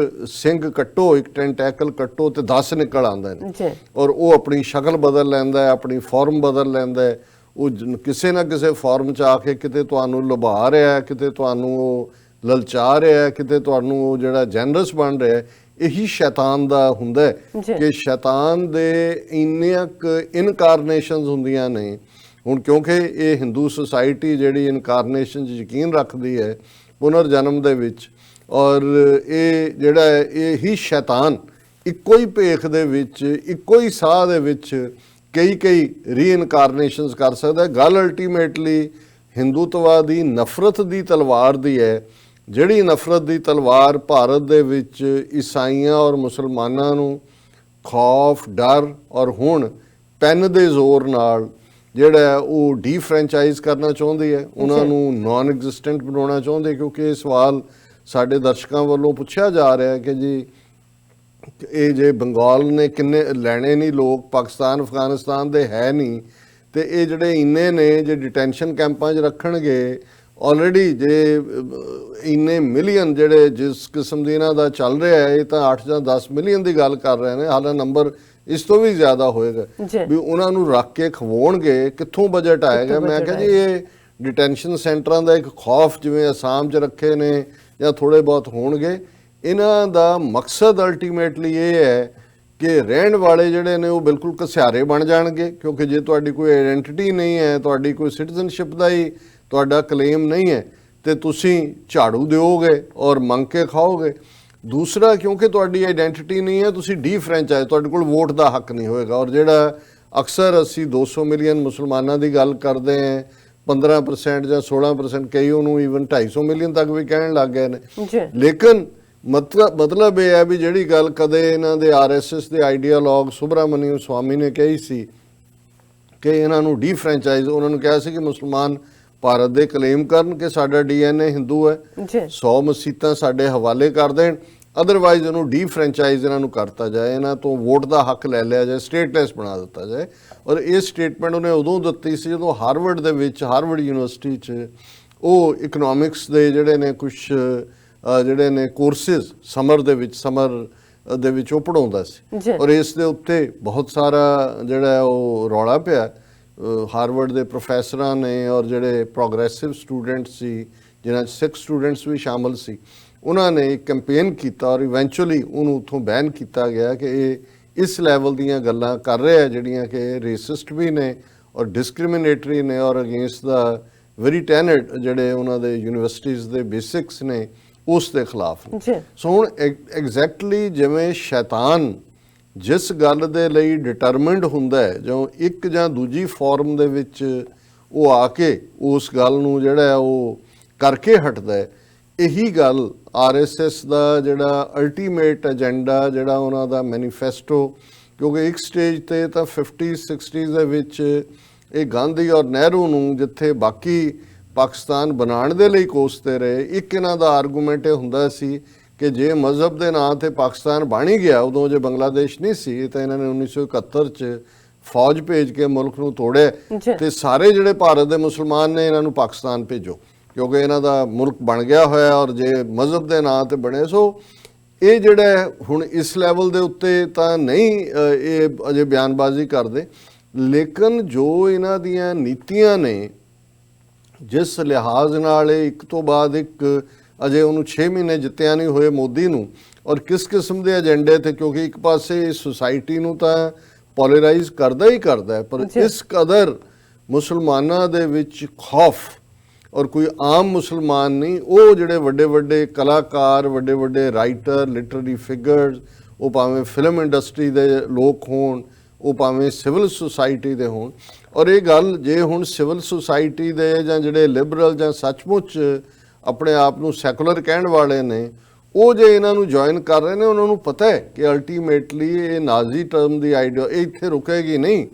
B: ਸਿੰਘ ਕੱਟੋ, ਇੱਕ ਟੈਂਟੈਕਲ ਕੱਟੋ ਤੇ 10 ਨਿਕਲ ਆਉਂਦੇ ਨੇ, ਔਰ ਉਹ ਆਪਣੀ ਸ਼ਕਲ ਬਦਲ ਲੈਂਦਾ ਹੈ, ਆਪਣੀ ਫਾਰਮ ਬਦਲ ਲੈਂਦਾ ਹੈ, ਉਹ ਕਿਸੇ ਨਾ ਕਿਸੇ ਫਾਰਮ 'ਚ ਆ ਕੇ ਕਿਤੇ ਤੁਹਾਨੂੰ ਲੁਭਾ ਰਿਹਾ, ਕਿਤੇ ਤੁਹਾਨੂੰ ਉਹ ਲਲਚਾ ਰਿਹਾ, ਕਿਤੇ ਤੁਹਾਨੂੰ ਉਹ ਜਿਹੜਾ ਜੈਨਰਸ ਬਣ ਰਿਹਾ। ਇਹੀ ਸ਼ੈਤਾਨ ਦਾ ਹੁੰਦਾ ਹੈ ਕਿ ਸ਼ੈਤਾਨ ਦੇ ਇੰਨੀਆਂ ਇਨਕਾਰਨੇਸ਼ਨਸ ਹੁੰਦੀਆਂ ਨੇ ਹੁਣ ਕਿਉਂਕਿ ਇਹ ਹਿੰਦੂ ਸੁਸਾਇਟੀ ਜਿਹੜੀ ਇਨਕਾਰਨੇਸ਼ਨ 'ਚ ਯਕੀਨ ਰੱਖਦੀ ਹੈ ਪੁਨਰ ਜਨਮ ਦੇ ਵਿੱਚ, ਔਰ ਇਹ ਜਿਹੜਾ ਹੈ ਇਹ ਹੀ ਸ਼ੈਤਾਨ ਇੱਕੋ ਹੀ ਭੇਖ ਦੇ ਵਿੱਚ, ਇੱਕੋ ਹੀ ਸਾਹ ਦੇ ਵਿੱਚ ਕਈ ਰੀਇਨਕਾਰਨੇਸ਼ਨਸ ਕਰ ਸਕਦਾ ਹੈ। ਗੱਲ ਅਲਟੀਮੇਟਲੀ ਹਿੰਦੂਤਵਾ ਦੀ ਨਫ਼ਰਤ ਦੀ ਤਲਵਾਰ ਦੀ ਹੈ, ਜਿਹੜੀ ਨਫ਼ਰਤ ਦੀ ਤਲਵਾਰ ਭਾਰਤ ਦੇ ਵਿੱਚ ਈਸਾਈਆਂ ਔਰ ਮੁਸਲਮਾਨਾਂ ਨੂੰ ਖੌਫ, ਡਰ ਔਰ ਹੁਣ ਪੈਨ ਦੇ ਜ਼ੋਰ ਨਾਲ ਜਿਹੜਾ ਉਹ ਡੀਫਰੈਂਚਾਈਜ਼ ਕਰਨਾ ਚਾਹੁੰਦੀ ਹੈ, ਉਹਨਾਂ ਨੂੰ ਨਾਨ ਐਗਜ਼ਿਸਟੈਂਟ ਬਣਾਉਣਾ ਚਾਹੁੰਦੇ। ਕਿਉਂਕਿ ਇਹ ਸਵਾਲ ਸਾਡੇ ਦਰਸ਼ਕਾਂ ਵੱਲੋਂ ਪੁੱਛਿਆ ਜਾ ਰਿਹਾ ਹੈ ਕਿ ਜੀ ਇਹ ਜੇ ਬੰਗਾਲ ਨੇ ਕਿੰਨੇ ਲੈਣੇ ਨਹੀਂ ਲੋਕ, ਪਾਕਿਸਤਾਨ ਅਫਗਾਨਿਸਤਾਨ ਦੇ ਹੈ ਨਹੀਂ, ਤੇ ਇਹ ਜਿਹੜੇ ਇੰਨੇ ਨੇ ਜੇ ਡਿਟੈਂਸ਼ਨ ਕੈਂਪਾਂ 'ਚ ਰੱਖਣਗੇ, ਆਲਰੇਡੀ ਜੇ ਇੰਨੇ ਮਿਲੀਅਨ ਜਿਹੜੇ ਜਿਸ ਕਿਸਮ ਦੀ ਇਹਨਾਂ ਦਾ ਚੱਲ ਰਿਹਾ ਹੈ, ਇਹ ਤਾਂ 8 ਜਾਂ 10 ਮਿਲੀਅਨ ਦੀ ਗੱਲ ਕਰ ਰਹੇ ਨੇ, ਹਾਲਾਂ ਨੰਬਰ ਇਸ ਤੋਂ ਵੀ ਜ਼ਿਆਦਾ ਹੋਏਗਾ ਵੀ ਉਹਨਾਂ ਨੂੰ ਰੱਖ ਕੇ ਖਵਾਉਣਗੇ, ਕਿੱਥੋਂ ਬਜਟ ਆਏਗਾ। ਮੈਂ ਕਿਹਾ ਜੀ ਇਹ ਡਿਟੈਂਸ਼ਨ ਸੈਂਟਰਾਂ ਦਾ ਇੱਕ ਖੌਫ ਜਿਵੇਂ ਅਸਾਮ 'ਚ ਰੱਖੇ ਨੇ ਜਾਂ ਥੋੜੇ ਬਹੁਤ ਹੋਣਗੇ, ਇਹਨਾਂ ਦਾ ਮਕਸਦ ਅਲਟੀਮੇਟਲੀ ਇਹ ਹੈ ਕਿ ਰਹਿਣ ਵਾਲੇ ਜਿਹੜੇ ਨੇ ਉਹ ਬਿਲਕੁਲ ਘਸਿਆਰੇ ਬਣ ਜਾਣਗੇ। ਕਿਉਂਕਿ ਜੇ ਤੁਹਾਡੀ ਕੋਈ ਆਇਡੈਂਟੀਟੀ ਨਹੀਂ ਹੈ, ਤੁਹਾਡੀ ਕੋਈ ਸਿਟੀਜ਼ਨਸ਼ਿਪ ਦਾ ਹੀ ਤੁਹਾਡਾ ਕਲੇਮ ਨਹੀਂ ਹੈ, ਤੇ ਤੁਸੀਂ ਝਾੜੂ ਦਿਓਗੇ ਔਰ ਮੰਗ ਕੇ ਖਾਓਗੇ। ਦੂਸਰਾ, ਕਿਉਂਕਿ ਤੁਹਾਡੀ ਆਇਡੈਂਟੀਟੀ ਨਹੀਂ ਹੈ, ਤੁਸੀਂ ਡੀਫਰੈਂਚਾਈਜ਼, ਤੁਹਾਡੇ ਕੋਲ ਵੋਟ ਦਾ ਹੱਕ ਨਹੀਂ ਹੋਏਗਾ। ਔਰ ਜਿਹੜਾ ਅਕਸਰ ਅਸੀਂ 200 ਮਿਲੀਅਨ ਮੁਸਲਮਾਨਾਂ ਦੀ ਗੱਲ ਕਰਦੇ ਹਾਂ, 15% ਜਾਂ 16%, ਕਈ ਉਹਨੂੰ ਈਵਨ 250 ਮਿਲੀਅਨ ਤੱਕ ਵੀ ਕਹਿਣ ਲੱਗ ਗਏ ਨੇ। ਲੇਕਿਨ ਮਤਲਬ ਇਹ ਹੈ ਵੀ ਜਿਹੜੀ ਗੱਲ ਕਦੇ ਇਹਨਾਂ ਦੇ RSS ਦੇ ਆਈਡੀਆਲੋਗ ਸੁਬਰਾਮਨੀਅਮ ਸਵਾਮੀ ਨੇ ਕਹੀ ਸੀ ਕਿ ਇਹਨਾਂ ਨੂੰ ਡੀਫਰੈਂਚਾਈਜ਼, ਉਹਨਾਂ ਨੂੰ ਕਿਹਾ ਸੀ ਕਿ ਮੁਸਲਮਾਨ ਭਾਰਤ ਦੇ ਕਲੇਮ ਕਰਨ ਕਿ ਸਾਡਾ DNA ਹਿੰਦੂ ਹੈ, 100 ਮਸੀਤਾਂ ਸਾਡੇ ਹਵਾਲੇ ਕਰ ਦੇਣ, ਅਦਰਵਾਈਜ਼ ਉਹਨੂੰ ਡੀਫਰੈਂਚਾਈਜ਼ ਇਹਨਾਂ ਨੂੰ ਕਰਤਾ ਜਾਏ, ਇਹਨਾਂ ਤੋਂ ਵੋਟ ਦਾ ਹੱਕ ਲੈ ਲਿਆ ਜਾਏ, ਸਟੇਟਲੈਸ ਬਣਾ ਦਿੱਤਾ ਜਾਏ। ਔਰ ਇਹ ਸਟੇਟਮੈਂਟ ਉਹਨੇ ਉਦੋਂ ਦਿੱਤੀ ਸੀ ਜਦੋਂ ਹਾਰਵਰਡ ਦੇ ਵਿੱਚ, ਹਾਰਵਰਡ ਯੂਨੀਵਰਸਿਟੀ 'ਚ ਉਹ ਇਕਨੋਮਿਕਸ ਦੇ ਜਿਹੜੇ ਨੇ ਕੁਝ ਜਿਹੜੇ ਨੇ ਕੋਰਸਿਸ ਸਮਰ ਦੇ ਵਿੱਚ ਉਹ ਪੜਾਉਂਦਾ ਸੀ। ਔਰ ਇਸ ਦੇ ਉੱਤੇ ਬਹੁਤ ਸਾਰਾ ਜਿਹੜਾ ਉਹ ਰੌਲਾ ਪਿਆ ਹਾਰਵਰਡ ਦੇ ਪ੍ਰੋਫੈਸਰਾਂ ਨੇ, ਔਰ ਜਿਹੜੇ ਪ੍ਰੋਗਰੈਸਿਵ ਸਟੂਡੈਂਟ ਸੀ ਜਿਨ੍ਹਾਂ 'ਚ ਸਿੱਖ ਸਟੂਡੈਂਟਸ ਵੀ ਸ਼ਾਮਲ ਸੀ, ਉਹਨਾਂ ਨੇ ਇੱਕ ਕੈਂਪੇਨ ਕੀਤਾ ਔਰ ਇਵੈਂਚੁਅਲੀ ਉਹਨੂੰ ਉੱਥੋਂ ਬੈਨ ਕੀਤਾ ਗਿਆ ਕਿ ਇਹ ਇਸ ਲੈਵਲ ਦੀਆਂ ਗੱਲਾਂ ਕਰ ਰਿਹਾ ਜਿਹੜੀਆਂ ਕਿ ਰੇਸਿਸਟ ਵੀ ਨੇ ਔਰ ਡਿਸਕ੍ਰਿਮੀਨੇਟਰੀ ਨੇ ਔਰ ਅਗੇਂਸਟ ਦਾ ਵੈਰੀ ਟੈਨਟ ਜਿਹੜੇ ਉਹਨਾਂ ਦੇ ਯੂਨੀਵਰਸਿਟੀਜ਼ ਦੇ ਬੇਸਿਕਸ ਨੇ ਉਸ ਦੇ ਖਿਲਾਫ ਨੇ। ਸੋ ਹੁਣ ਐਗਜ਼ੈਕਟਲੀ ਜਿਵੇਂ ਸ਼ੈਤਾਨ ਜਿਸ ਗੱਲ ਦੇ ਲਈ ਡਿਟਰਮਿੰਡ ਹੁੰਦਾ ਹੈ, ਜੋ ਇੱਕ ਜਾਂ ਦੂਜੀ ਫਾਰਮ ਦੇ ਵਿੱਚ ਉਹ ਆ ਕੇ ਉਸ ਗੱਲ ਨੂੰ ਜਿਹੜਾ ਉਹ ਕਰਕੇ ਹਟਦਾ ਹੈ, ਇਹੀ ਗੱਲ RSS ਦਾ ਜਿਹੜਾ ਅਲਟੀਮੇਟ ਏਜੰਡਾ, ਜਿਹੜਾ ਉਹਨਾਂ ਦਾ ਮੈਨੀਫੈਸਟੋ, ਕਿਉਂਕਿ ਇੱਕ ਸਟੇਜ ਤੇ ਤਾਂ 50s 60s ਦੇ ਵਿੱਚ ਇਹ ਗਾਂਧੀ ਔਰ ਨਹਿਰੂ ਨੂੰ ਜਿੱਥੇ ਬਾਕੀ ਪਾਕਿਸਤਾਨ ਬਣਾਉਣ ਦੇ ਲਈ ਕੋਸਦੇ ਰਹੇ, ਇੱਕ ਇਹਨਾਂ ਦਾ ਆਰਗੂਮੈਂਟ ਇਹ ਹੁੰਦਾ ਸੀ ਕਿ ਜੇ ਮਜ਼ਹਬ ਦੇ ਨਾਂ ਤੇ ਪਾਕਿਸਤਾਨ ਬਣ ਹੀ ਗਿਆ, ਉਦੋਂ ਜੇ ਬੰਗਲਾਦੇਸ਼ ਨਹੀਂ ਸੀ ਤਾਂ ਇਹਨਾਂ ਨੇ 1971 'ਚ ਫੌਜ ਭੇਜ ਕੇ ਮੁਲਕ ਨੂੰ ਤੋੜਿਆ, ਤੇ ਸਾਰੇ ਜਿਹੜੇ ਭਾਰਤ ਦੇ ਮੁਸਲਮਾਨ ਨੇ ਇਹਨਾਂ ਨੂੰ ਪਾਕਿਸਤਾਨ ਭੇਜੋ ਕਿਉਂਕਿ ਇਹਨਾਂ ਦਾ ਮੁਲਕ ਬਣ ਗਿਆ ਹੋਇਆ ਔਰ ਜੇ ਮਜ਼ਹਬ ਦੇ ਨਾਂ ਤੇ ਬਣੇ। ਸੋ ਇਹ ਜਿਹੜਾ ਹੁਣ ਇਸ ਲੈਵਲ ਦੇ ਉੱਤੇ ਤਾਂ ਨਹੀਂ ਇਹ ਅਜੇ ਬਿਆਨਬਾਜ਼ੀ ਕਰਦੇ, ਲੇਕਿਨ ਜੋ ਇਹਨਾਂ ਦੀਆਂ ਨੀਤੀਆਂ ਨੇ ਜਿਸ ਲਿਹਾਜ਼ ਨਾਲ ਇਹ ਇੱਕ ਤੋਂ ਬਾਅਦ ਇੱਕ ਅਜੇ ਉਹਨੂੰ 6 ਮਹੀਨੇ ਜਿੱਤਿਆ ਨਹੀਂ ਹੋਏ ਮੋਦੀ ਨੂੰ, ਔਰ ਕਿਸ ਕਿਸਮ ਦੇ ਏਜੰਡੇ ਤੇ, ਕਿਉਂਕਿ ਇੱਕ ਪਾਸੇ ਇਸ ਸੁਸਾਇਟੀ ਨੂੰ ਤਾਂ ਪੋਲਰਾਈਜ਼ ਕਰਦਾ ਹੀ ਕਰਦਾ ਹੈ, ਪਰ ਇਸ ਕਦਰ ਮੁਸਲਮਾਨਾਂ ਦੇ ਵਿੱਚ ਖੌਫ, ਔਰ ਕੋਈ ਆਮ ਮੁਸਲਮਾਨ ਨਹੀਂ, ਉਹ ਜਿਹੜੇ ਵੱਡੇ ਵੱਡੇ ਕਲਾਕਾਰ, ਵੱਡੇ ਵੱਡੇ ਰਾਈਟਰ, ਲਿਟਰਰੀ ਫਿਗਰਸ, ਉਹ ਭਾਵੇਂ ਫਿਲਮ ਇੰਡਸਟਰੀ ਦੇ ਲੋਕ ਹੋਣ, ਉਹ ਭਾਵੇਂ ਸਿਵਲ ਸੁਸਾਇਟੀ ਦੇ ਹੋਣ। ਔਰ ਇਹ ਗੱਲ ਜੇ ਹੁਣ ਸਿਵਲ ਸੁਸਾਇਟੀ ਦੇ ਜਾਂ ਜਿਹੜੇ ਲਿਬਰਲ ਜਾਂ ਸੱਚਮੁੱਚ ਆਪਣੇ ਆਪ ਨੂੰ ਸੈਕੂਲਰ ਕਹਿਣ ਵਾਲੇ ਨੇ, ਉਹ ਜੇ ਇਹਨਾਂ ਨੂੰ ਜੁਆਇਨ ਕਰ ਰਹੇ ਨੇ, ਉਹਨਾਂ ਨੂੰ ਪਤਾ ਹੈ ਕਿ ਅਲਟੀਮੇਟਲੀ ਇਹ ਨਾਜ਼ੀ ਟਰਮ ਦੀ ਆਈਡੀਆ ਇਹ ਇੱਥੇ ਰੁਕੇਗੀ ਨਹੀਂ।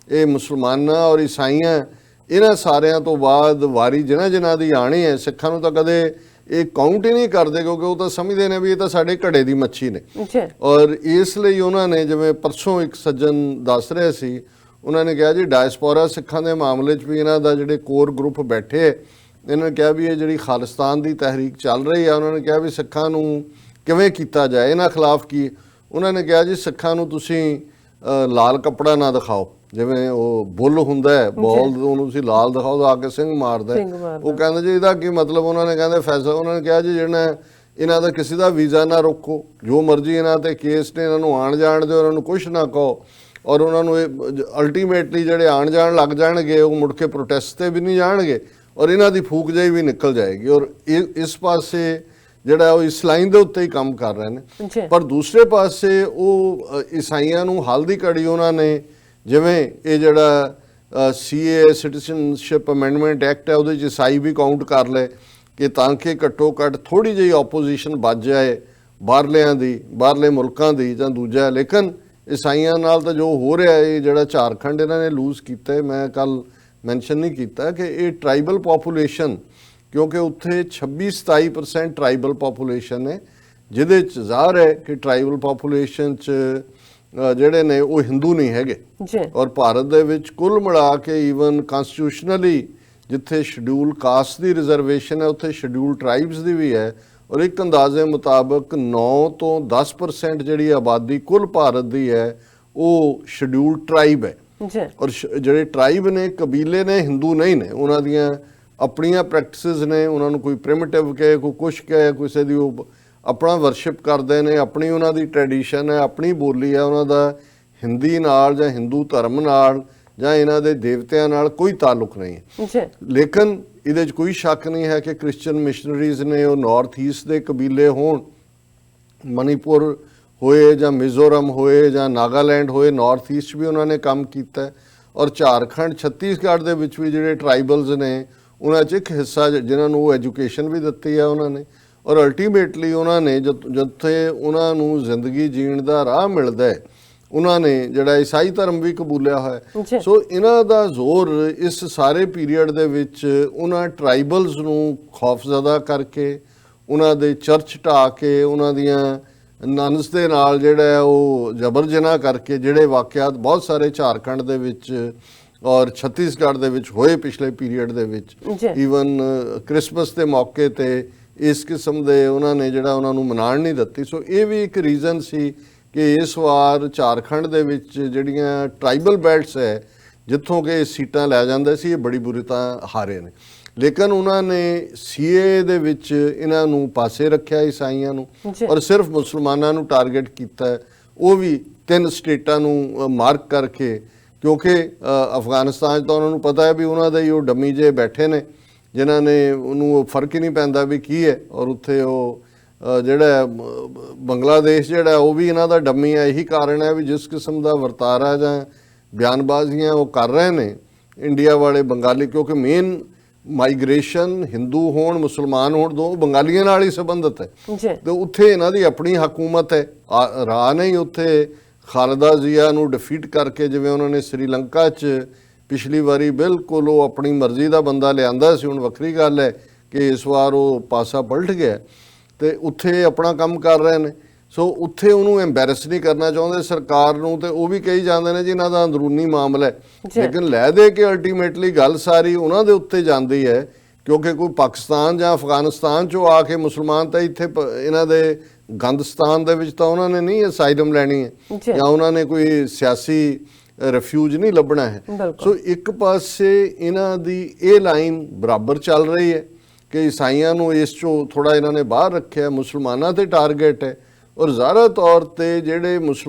B: ਇਹ ਮੁਸਲਮਾਨਾਂ ਔਰ ਈਸਾਈਆਂ ਇਹਨਾਂ ਸਾਰਿਆਂ ਤੋਂ ਬਾਅਦ ਵਾਰੀ ਜਿਨ੍ਹਾਂ ਦੀ ਆਣੀ ਹੈ, ਸਿੱਖਾਂ ਨੂੰ ਤਾਂ ਕਦੇ ਇਹ ਕਾਊਂਟ ਹੀ ਨਹੀਂ ਕਰਦੇ ਕਿਉਂਕਿ ਉਹ ਤਾਂ ਸਮਝਦੇ ਨੇ ਵੀ ਇਹ ਤਾਂ ਸਾਡੇ ਘੜੇ ਦੀ ਮੱਛੀ ਨੇ। ਔਰ ਇਸ ਲਈ ਉਹਨਾਂ ਨੇ, ਜਿਵੇਂ ਪਰਸੋਂ ਇੱਕ ਸੱਜਣ ਦੱਸ ਰਹੇ ਸੀ, ਉਹਨਾਂ ਨੇ ਕਿਹਾ ਜੀ ਡਾਇਸਪੋਰਾ ਸਿੱਖਾਂ ਦੇ ਮਾਮਲੇ 'ਚ ਵੀ ਇਹਨਾਂ ਦਾ ਜਿਹੜੇ ਕੋਰ ਗਰੁੱਪ ਬੈਠੇ, ਇਹਨਾਂ ਨੇ ਕਿਹਾ ਵੀ ਇਹ ਜਿਹੜੀ ਖਾਲਿਸਤਾਨ ਦੀ ਤਹਿਰੀਕ ਚੱਲ ਰਹੀ ਆ, ਉਹਨਾਂ ਨੇ ਕਿਹਾ ਵੀ ਸਿੱਖਾਂ ਨੂੰ ਕਿਵੇਂ ਕੀਤਾ ਜਾਏ, ਇਹਨਾਂ ਖਿਲਾਫ ਕੀ। ਉਹਨਾਂ ਨੇ ਕਿਹਾ ਜੀ ਸਿੱਖਾਂ ਨੂੰ ਤੁਸੀਂ ਲਾਲ ਕੱਪੜਾ ਨਾ ਦਿਖਾਓ, ਜਿਵੇਂ ਉਹ ਬੁੱਲ ਹੁੰਦਾ ਹੈ ਬੋਲ, ਉਹਨੂੰ ਤੁਸੀਂ ਲਾਲ ਦਿਖਾਓ ਤਾਂ ਆ ਕੇ ਸਿੰਘ ਮਾਰਦਾ। ਉਹ ਕਹਿੰਦੇ ਜੀ ਇਹਦਾ ਕੀ ਮਤਲਬ, ਉਹਨਾਂ ਨੇ ਕਹਿੰਦੇ ਫੈਸਲਾ, ਉਹਨਾਂ ਨੇ ਕਿਹਾ ਜੀ ਜਿਹੜਾ ਇਹਨਾਂ ਦਾ ਕਿਸੇ ਦਾ ਵੀਜ਼ਾ ਨਾ ਰੋਕੋ, ਜੋ ਮਰਜ਼ੀ ਇਹਨਾਂ ਤੇ ਕੇਸ ਨੇ, ਇਹਨਾਂ ਨੂੰ ਆਣ ਜਾਣ ਦਿਓ, ਇਹਨਾਂ ਨੂੰ ਕੁਛ ਨਾ ਕਹੋ, ਔਰ ਉਹਨਾਂ ਨੂੰ ਇਹ ਅਲਟੀਮੇਟਲੀ ਜਿਹੜੇ ਆਣ ਜਾਣ ਲੱਗ ਜਾਣਗੇ ਉਹ ਮੁੜ ਕੇ ਪ੍ਰੋਟੈਸਟ ਤੇ ਵੀ ਨਹੀਂ ਜਾਣਗੇ ਔਰ ਇਹਨਾਂ ਦੀ ਫੂਕ ਜਿਹੀ ਵੀ ਨਿਕਲ ਜਾਏਗੀ ਔਰ ਇਸ ਪਾਸੇ ਜਿਹੜਾ ਉਹ ਇਸ ਲਾਈਨ ਦੇ ਉੱਤੇ ਹੀ ਕੰਮ ਕਰ ਰਹੇ ਨੇ। ਪਰ ਦੂਸਰੇ ਪਾਸੇ ਉਹ ਈਸਾਈਆਂ ਨੂੰ ਹਾਲ ਦੀ ਘੜੀ ਉਹਨਾਂ ਨੇ ਜਿਵੇਂ ਇਹ ਜਿਹੜਾ CAA ਸਿਟੀਜ਼ਨਸ਼ਿਪ ਅਮੈਂਡਮੈਂਟ ਐਕਟ ਹੈ ਉਹਦੇ 'ਚ ਈਸਾਈ ਵੀ ਕਾਊਂਟ ਕਰ ਲਏ ਕਿ ਤਾਂ ਕਿ ਘੱਟੋ ਘੱਟ ਥੋੜ੍ਹੀ ਜਿਹੀ ਆਪੋਜੀਸ਼ਨ ਬਚ ਜਾਏ ਬਾਹਰਲੇ ਮੁਲਕਾਂ ਦੀ ਜਾਂ ਦੂਜਾ। ਲੇਕਿਨ ਈਸਾਈਆਂ ਨਾਲ ਤਾਂ ਜੋ ਹੋ ਰਿਹਾ ਇਹ ਜਿਹੜਾ ਝਾਰਖੰਡ ਇਹਨਾਂ ਨੇ ਲੂਜ਼ ਕੀਤਾ, ਮੈਂ ਕੱਲ ਮੈਂਸ਼ਨ ਨਹੀਂ ਕੀਤਾ ਕਿ ਇਹ ਟਰਾਈਬਲ ਪੋਪੂਲੇਸ਼ਨ, ਕਿਉਂਕਿ ਉੱਥੇ 26-27% ਟਰਾਈਬਲ ਪੋਪੂਲੇਸ਼ਨ ਹੈ ਜਿਹਦੇ 'ਚ ਜ਼ਾਹਰ ਹੈ ਕਿ ਟਰਾਈਬਲ ਪੋਪੂਲੇਸ਼ਨ 'ਚ ਜਿਹੜੇ ਨੇ ਉਹ ਹਿੰਦੂ ਨਹੀਂ ਹੈਗੇ ਔਰ ਭਾਰਤ ਦੇ ਵਿੱਚ ਕੁੱਲ ਮਿਲਾ ਕੇ ਈਵਨ ਕਨਸਟੀਟਿਊਸ਼ਨਲੀ ਜਿੱਥੇ ਸ਼ਡਿਊਲ ਕਾਸਟ ਦੀ ਰਿਜ਼ਰਵੇਸ਼ਨ ਹੈ ਉੱਥੇ ਸ਼ਡਿਊਲ ਟਰਾਈਬਸ ਦੀ ਵੀ ਹੈ ਔਰ ਇੱਕ ਅੰਦਾਜ਼ੇ ਮੁਤਾਬਕ 9 ਤੋਂ 10% ਜਿਹੜੀ ਆਬਾਦੀ ਕੁੱਲ ਭਾਰਤ ਦੀ ਹੈ ਉਹ ਸ਼ਡਿਊਲ ਟਰਾਈਬ ਹੈ ਔਰ ਜਿਹੜੇ ਟਰਾਈਬ ਨੇ ਕਬੀਲੇ ਨੇ ਹਿੰਦੂ ਨਹੀਂ ਨੇ, ਉਹਨਾਂ ਦੀਆਂ ਆਪਣੀਆਂ ਪ੍ਰੈਕਟਿਸਿਸ ਨੇ, ਉਹਨਾਂ ਨੂੰ ਕੋਈ ਪ੍ਰਿਮਿਟਿਵ ਕਹੇ ਕੋਈ ਕੁਛ ਕਹੇ, ਕਿਸੇ ਦੀ ਉਹ ਆਪਣਾ ਵਰਸ਼ਿਪ ਕਰਦੇ ਨੇ, ਆਪਣੀ ਉਹਨਾਂ ਦੀ ਟ੍ਰੈਡੀਸ਼ਨ ਹੈ, ਆਪਣੀ ਬੋਲੀ ਹੈ, ਉਹਨਾਂ ਦਾ ਹਿੰਦੀ ਨਾਲ ਜਾਂ ਹਿੰਦੂ ਧਰਮ ਨਾਲ ਜਾਂ ਇਹਨਾਂ ਦੇ ਦੇਵਤਿਆਂ ਨਾਲ ਕੋਈ ਤਾਲੁਕ ਨਹੀਂ ਹੈ। ਲੇਕਿਨ ਇਹਦੇ 'ਚ ਕੋਈ ਸ਼ੱਕ ਨਹੀਂ ਹੈ ਕਿ ਕ੍ਰਿਸਚੀਅਨ ਮਿਸ਼ਨਰੀਜ਼ ਨੇ ਉਹ ਨਾਰਥ ਈਸਟ ਦੇ ਕਬੀਲੇ ਹੋਣ, ਮਨੀਪੁਰ ਹੋਏ ਜਾਂ ਮਿਜ਼ੋਰਮ ਹੋਏ ਜਾਂ ਨਾਗਾਲੈਂਡ ਹੋਏ, ਨਾਰਥ ਈਸਟ ਵੀ ਉਹਨਾਂ ਨੇ ਕੰਮ ਕੀਤਾ ਔਰ ਝਾਰਖੰਡ ਛੱਤੀਸਗੜ੍ਹ ਦੇ ਵਿੱਚ ਵੀ ਜਿਹੜੇ ਟਰਾਈਬਲਸ ਨੇ ਉਹਨਾਂ 'ਚ ਇੱਕ ਹਿੱਸਾ ਜਿਨ੍ਹਾਂ ਨੂੰ ਉਹ ਐਜੂਕੇਸ਼ਨ ਵੀ ਦਿੱਤੀ ਹੈ ਉਹਨਾਂ ਨੇ ਔਰ ਅਲਟੀਮੇਟਲੀ ਉਹਨਾਂ ਨੇ ਜਿੱਥੇ ਉਹਨਾਂ ਨੂੰ ਜ਼ਿੰਦਗੀ ਜੀਣ ਦਾ ਰਾਹ ਮਿਲਦਾ ਹੈ ਉਹਨਾਂ ਨੇ ਜਿਹੜਾ ਈਸਾਈ ਧਰਮ ਵੀ ਕਬੂਲਿਆ ਹੋਇਆ। ਸੋ ਇਹਨਾਂ ਦਾ ਜ਼ੋਰ ਇਸ ਸਾਰੇ ਪੀਰੀਅਡ ਦੇ ਵਿੱਚ ਉਹਨਾਂ ਟਰਾਈਬਲਸ ਨੂੰ ਖੌਫਜ਼ਦਾ ਕਰਕੇ, ਉਹਨਾਂ ਦੇ ਚਰਚ ਢਾਹ ਕੇ, ਉਹਨਾਂ ਦੀਆਂ ਨਨਸ ਦੇ ਨਾਲ ਜਿਹੜਾ ਉਹ ਜਬਰ ਜਨਾਹ ਕਰਕੇ ਜਿਹੜੇ ਵਾਕਿਆਤ ਬਹੁਤ ਸਾਰੇ ਝਾਰਖੰਡ ਦੇ ਵਿੱਚ ਔਰ ਛੱਤੀਸਗੜ੍ਹ ਦੇ ਵਿੱਚ ਹੋਏ ਪਿਛਲੇ ਪੀਰੀਅਡ ਦੇ ਵਿੱਚ, ਈਵਨ ਕ੍ਰਿਸਮਸ ਦੇ ਮੌਕੇ ਤੇ ਇਸ ਕਿਸਮ ਦੇ ਉਹਨਾਂ ਨੇ ਜਿਹੜਾ ਉਹਨਾਂ ਨੂੰ ਮਨਾਉਣ ਨਹੀਂ ਦਿੱਤੀ। ਸੋ ਇਹ ਵੀ ਇੱਕ ਰੀਜ਼ਨ ਸੀ ਕਿ ਇਸ ਵਾਰ ਝਾਰਖੰਡ ਦੇ ਵਿੱਚ ਜਿਹੜੀਆਂ ਟਰਾਈਬਲ ਬੈਲਟਸ ਹੈ ਜਿੱਥੋਂ ਕਿ ਸੀਟਾਂ ਲੈ ਜਾਂਦੇ ਸੀ ਇਹ ਬੜੀ ਬੁਰੀ ਤਾਂ ਹਾਰੇ ਨੇ। ਲੇਕਿਨ ਉਹਨਾਂ ਨੇ CAA ਦੇ ਵਿੱਚ ਇਹਨਾਂ ਨੂੰ ਪਾਸੇ ਰੱਖਿਆ ਈਸਾਈਆਂ ਨੂੰ ਔਰ ਸਿਰਫ ਮੁਸਲਮਾਨਾਂ ਨੂੰ ਟਾਰਗੇਟ ਕੀਤਾ, ਉਹ ਵੀ 3 ਸਟੇਟਾਂ ਨੂੰ ਮਾਰਕ ਕਰਕੇ, ਕਿਉਂਕਿ ਅਫਗਾਨਿਸਤਾਨ 'ਚ ਤਾਂ ਉਹਨਾਂ ਨੂੰ ਪਤਾ ਹੈ ਵੀ ਉਹਨਾਂ ਦੇ ਹੀ ਉਹ ਡੰਮੀ ਜੇ ਬੈਠੇ ਨੇ ਜਿਨ੍ਹਾਂ ਨੇ ਉਹਨੂੰ ਫਰਕ ਹੀ ਨਹੀਂ ਪੈਂਦਾ ਵੀ ਕੀ ਹੈ ਔਰ ਉੱਥੇ ਉਹ ਜਿਹੜਾ ਬੰਗਲਾਦੇਸ਼ ਜਿਹੜਾ ਉਹ ਵੀ ਇਹਨਾਂ ਦਾ ਡੰਮੀ ਹੈ। ਇਹੀ ਕਾਰਨ ਹੈ ਵੀ ਜਿਸ ਕਿਸਮ ਦਾ ਵਰਤਾਰਾ ਜਾਂ ਬਿਆਨਬਾਜ਼ੀਆਂ ਉਹ ਕਰ ਰਹੇ ਨੇ ਇੰਡੀਆ ਵਾਲੇ ਬੰਗਾਲੀ, ਕਿਉਂਕਿ ਮੇਨ ਮਾਈਗ੍ਰੇਸ਼ਨ ਹਿੰਦੂ ਹੋਣ ਮੁਸਲਮਾਨ ਹੋਣ ਦੋ ਬੰਗਾਲੀਆਂ ਨਾਲ ਹੀ ਸੰਬੰਧਿਤ ਹੈ ਤੇ ਉੱਥੇ ਇਹਨਾਂ ਦੀ ਆਪਣੀ ਹਕੂਮਤ ਹੈ। ਰਾਹ ਨਹੀਂ ਉੱਥੇ ਖਾਲਦਾ ਜ਼ਿਆ ਨੂੰ ਡਿਫੀਟ ਕਰਕੇ, ਜਿਵੇਂ ਉਹਨਾਂ ਨੇ ਸ੍ਰੀਲੰਕਾ 'ਚ ਪਿਛਲੀ ਵਾਰੀ ਬਿਲਕੁਲ ਉਹ ਆਪਣੀ ਮਰਜ਼ੀ ਦਾ ਬੰਦਾ ਲਿਆਂਦਾ ਸੀ, ਹੁਣ ਵੱਖਰੀ ਗੱਲ ਹੈ ਕਿ ਇਸ ਵਾਰ ਉਹ ਪਾਸਾ ਪਲਟ ਗਿਆ ਤੇ ਉੱਥੇ ਆਪਣਾ ਕੰਮ ਕਰ ਰਹੇ ਨੇ। ਸੋ ਉੱਥੇ ਉਹਨੂੰ ਐਮਬੈਰਸ ਨਹੀਂ ਕਰਨਾ ਚਾਹੁੰਦੇ ਸਰਕਾਰ ਨੂੰ ਤੇ ਉਹ ਵੀ ਕਹੀ ਜਾਂਦੇ ਨੇ ਜੀ ਇਹਨਾਂ ਦਾ ਅੰਦਰੂਨੀ ਮਾਮਲਾ ਹੈ, ਲੇਕਿਨ ਲੈ ਦੇ ਕੇ ਅਲਟੀਮੇਟਲੀ ਗੱਲ ਸਾਰੀ ਉਹਨਾਂ ਦੇ ਉੱਤੇ ਜਾਂਦੀ ਹੈ ਕਿਉਂਕਿ ਕੋਈ ਪਾਕਿਸਤਾਨ ਜਾਂ ਅਫਗਾਨਿਸਤਾਨ 'ਚੋਂ ਆ ਕੇ ਮੁਸਲਮਾਨ ਤਾਂ ਇੱਥੇ ਇਹਨਾਂ ਦੇ ਗੰਦਸਤਾਨ ਦੇ ਵਿੱਚ ਤਾਂ ਉਹਨਾਂ ਨੇ ਨਹੀਂ ਅਸਾਈਲਮ ਲੈਣੀ ਹੈ ਜਾਂ ਉਹਨਾਂ ਨੇ ਕੋਈ ਸਿਆਸੀ ਰਿਫਿਊਜ ਨਹੀਂ ਲੱਭਣਾ ਹੈ। ਸੋ ਇੱਕ ਪਾਸੇ ਇਹਨਾਂ ਦੀ ਇਹ ਲਾਈਨ ਬਰਾਬਰ ਚੱਲ ਰਹੀ ਹੈ ਕਿ ਈਸਾਈਆਂ ਨੂੰ ਇਸ 'ਚੋਂ ਥੋੜ੍ਹਾ ਇਹਨਾਂ ਨੇ ਬਾਹਰ ਰੱਖਿਆ, ਮੁਸਲਮਾਨਾਂ 'ਤੇ ਟਾਰਗੇਟ ਹੈ ਔਰ ਜ਼ਾਹਰਾ ਤੌਰ 'ਤੇ ਜਿਹੜੇ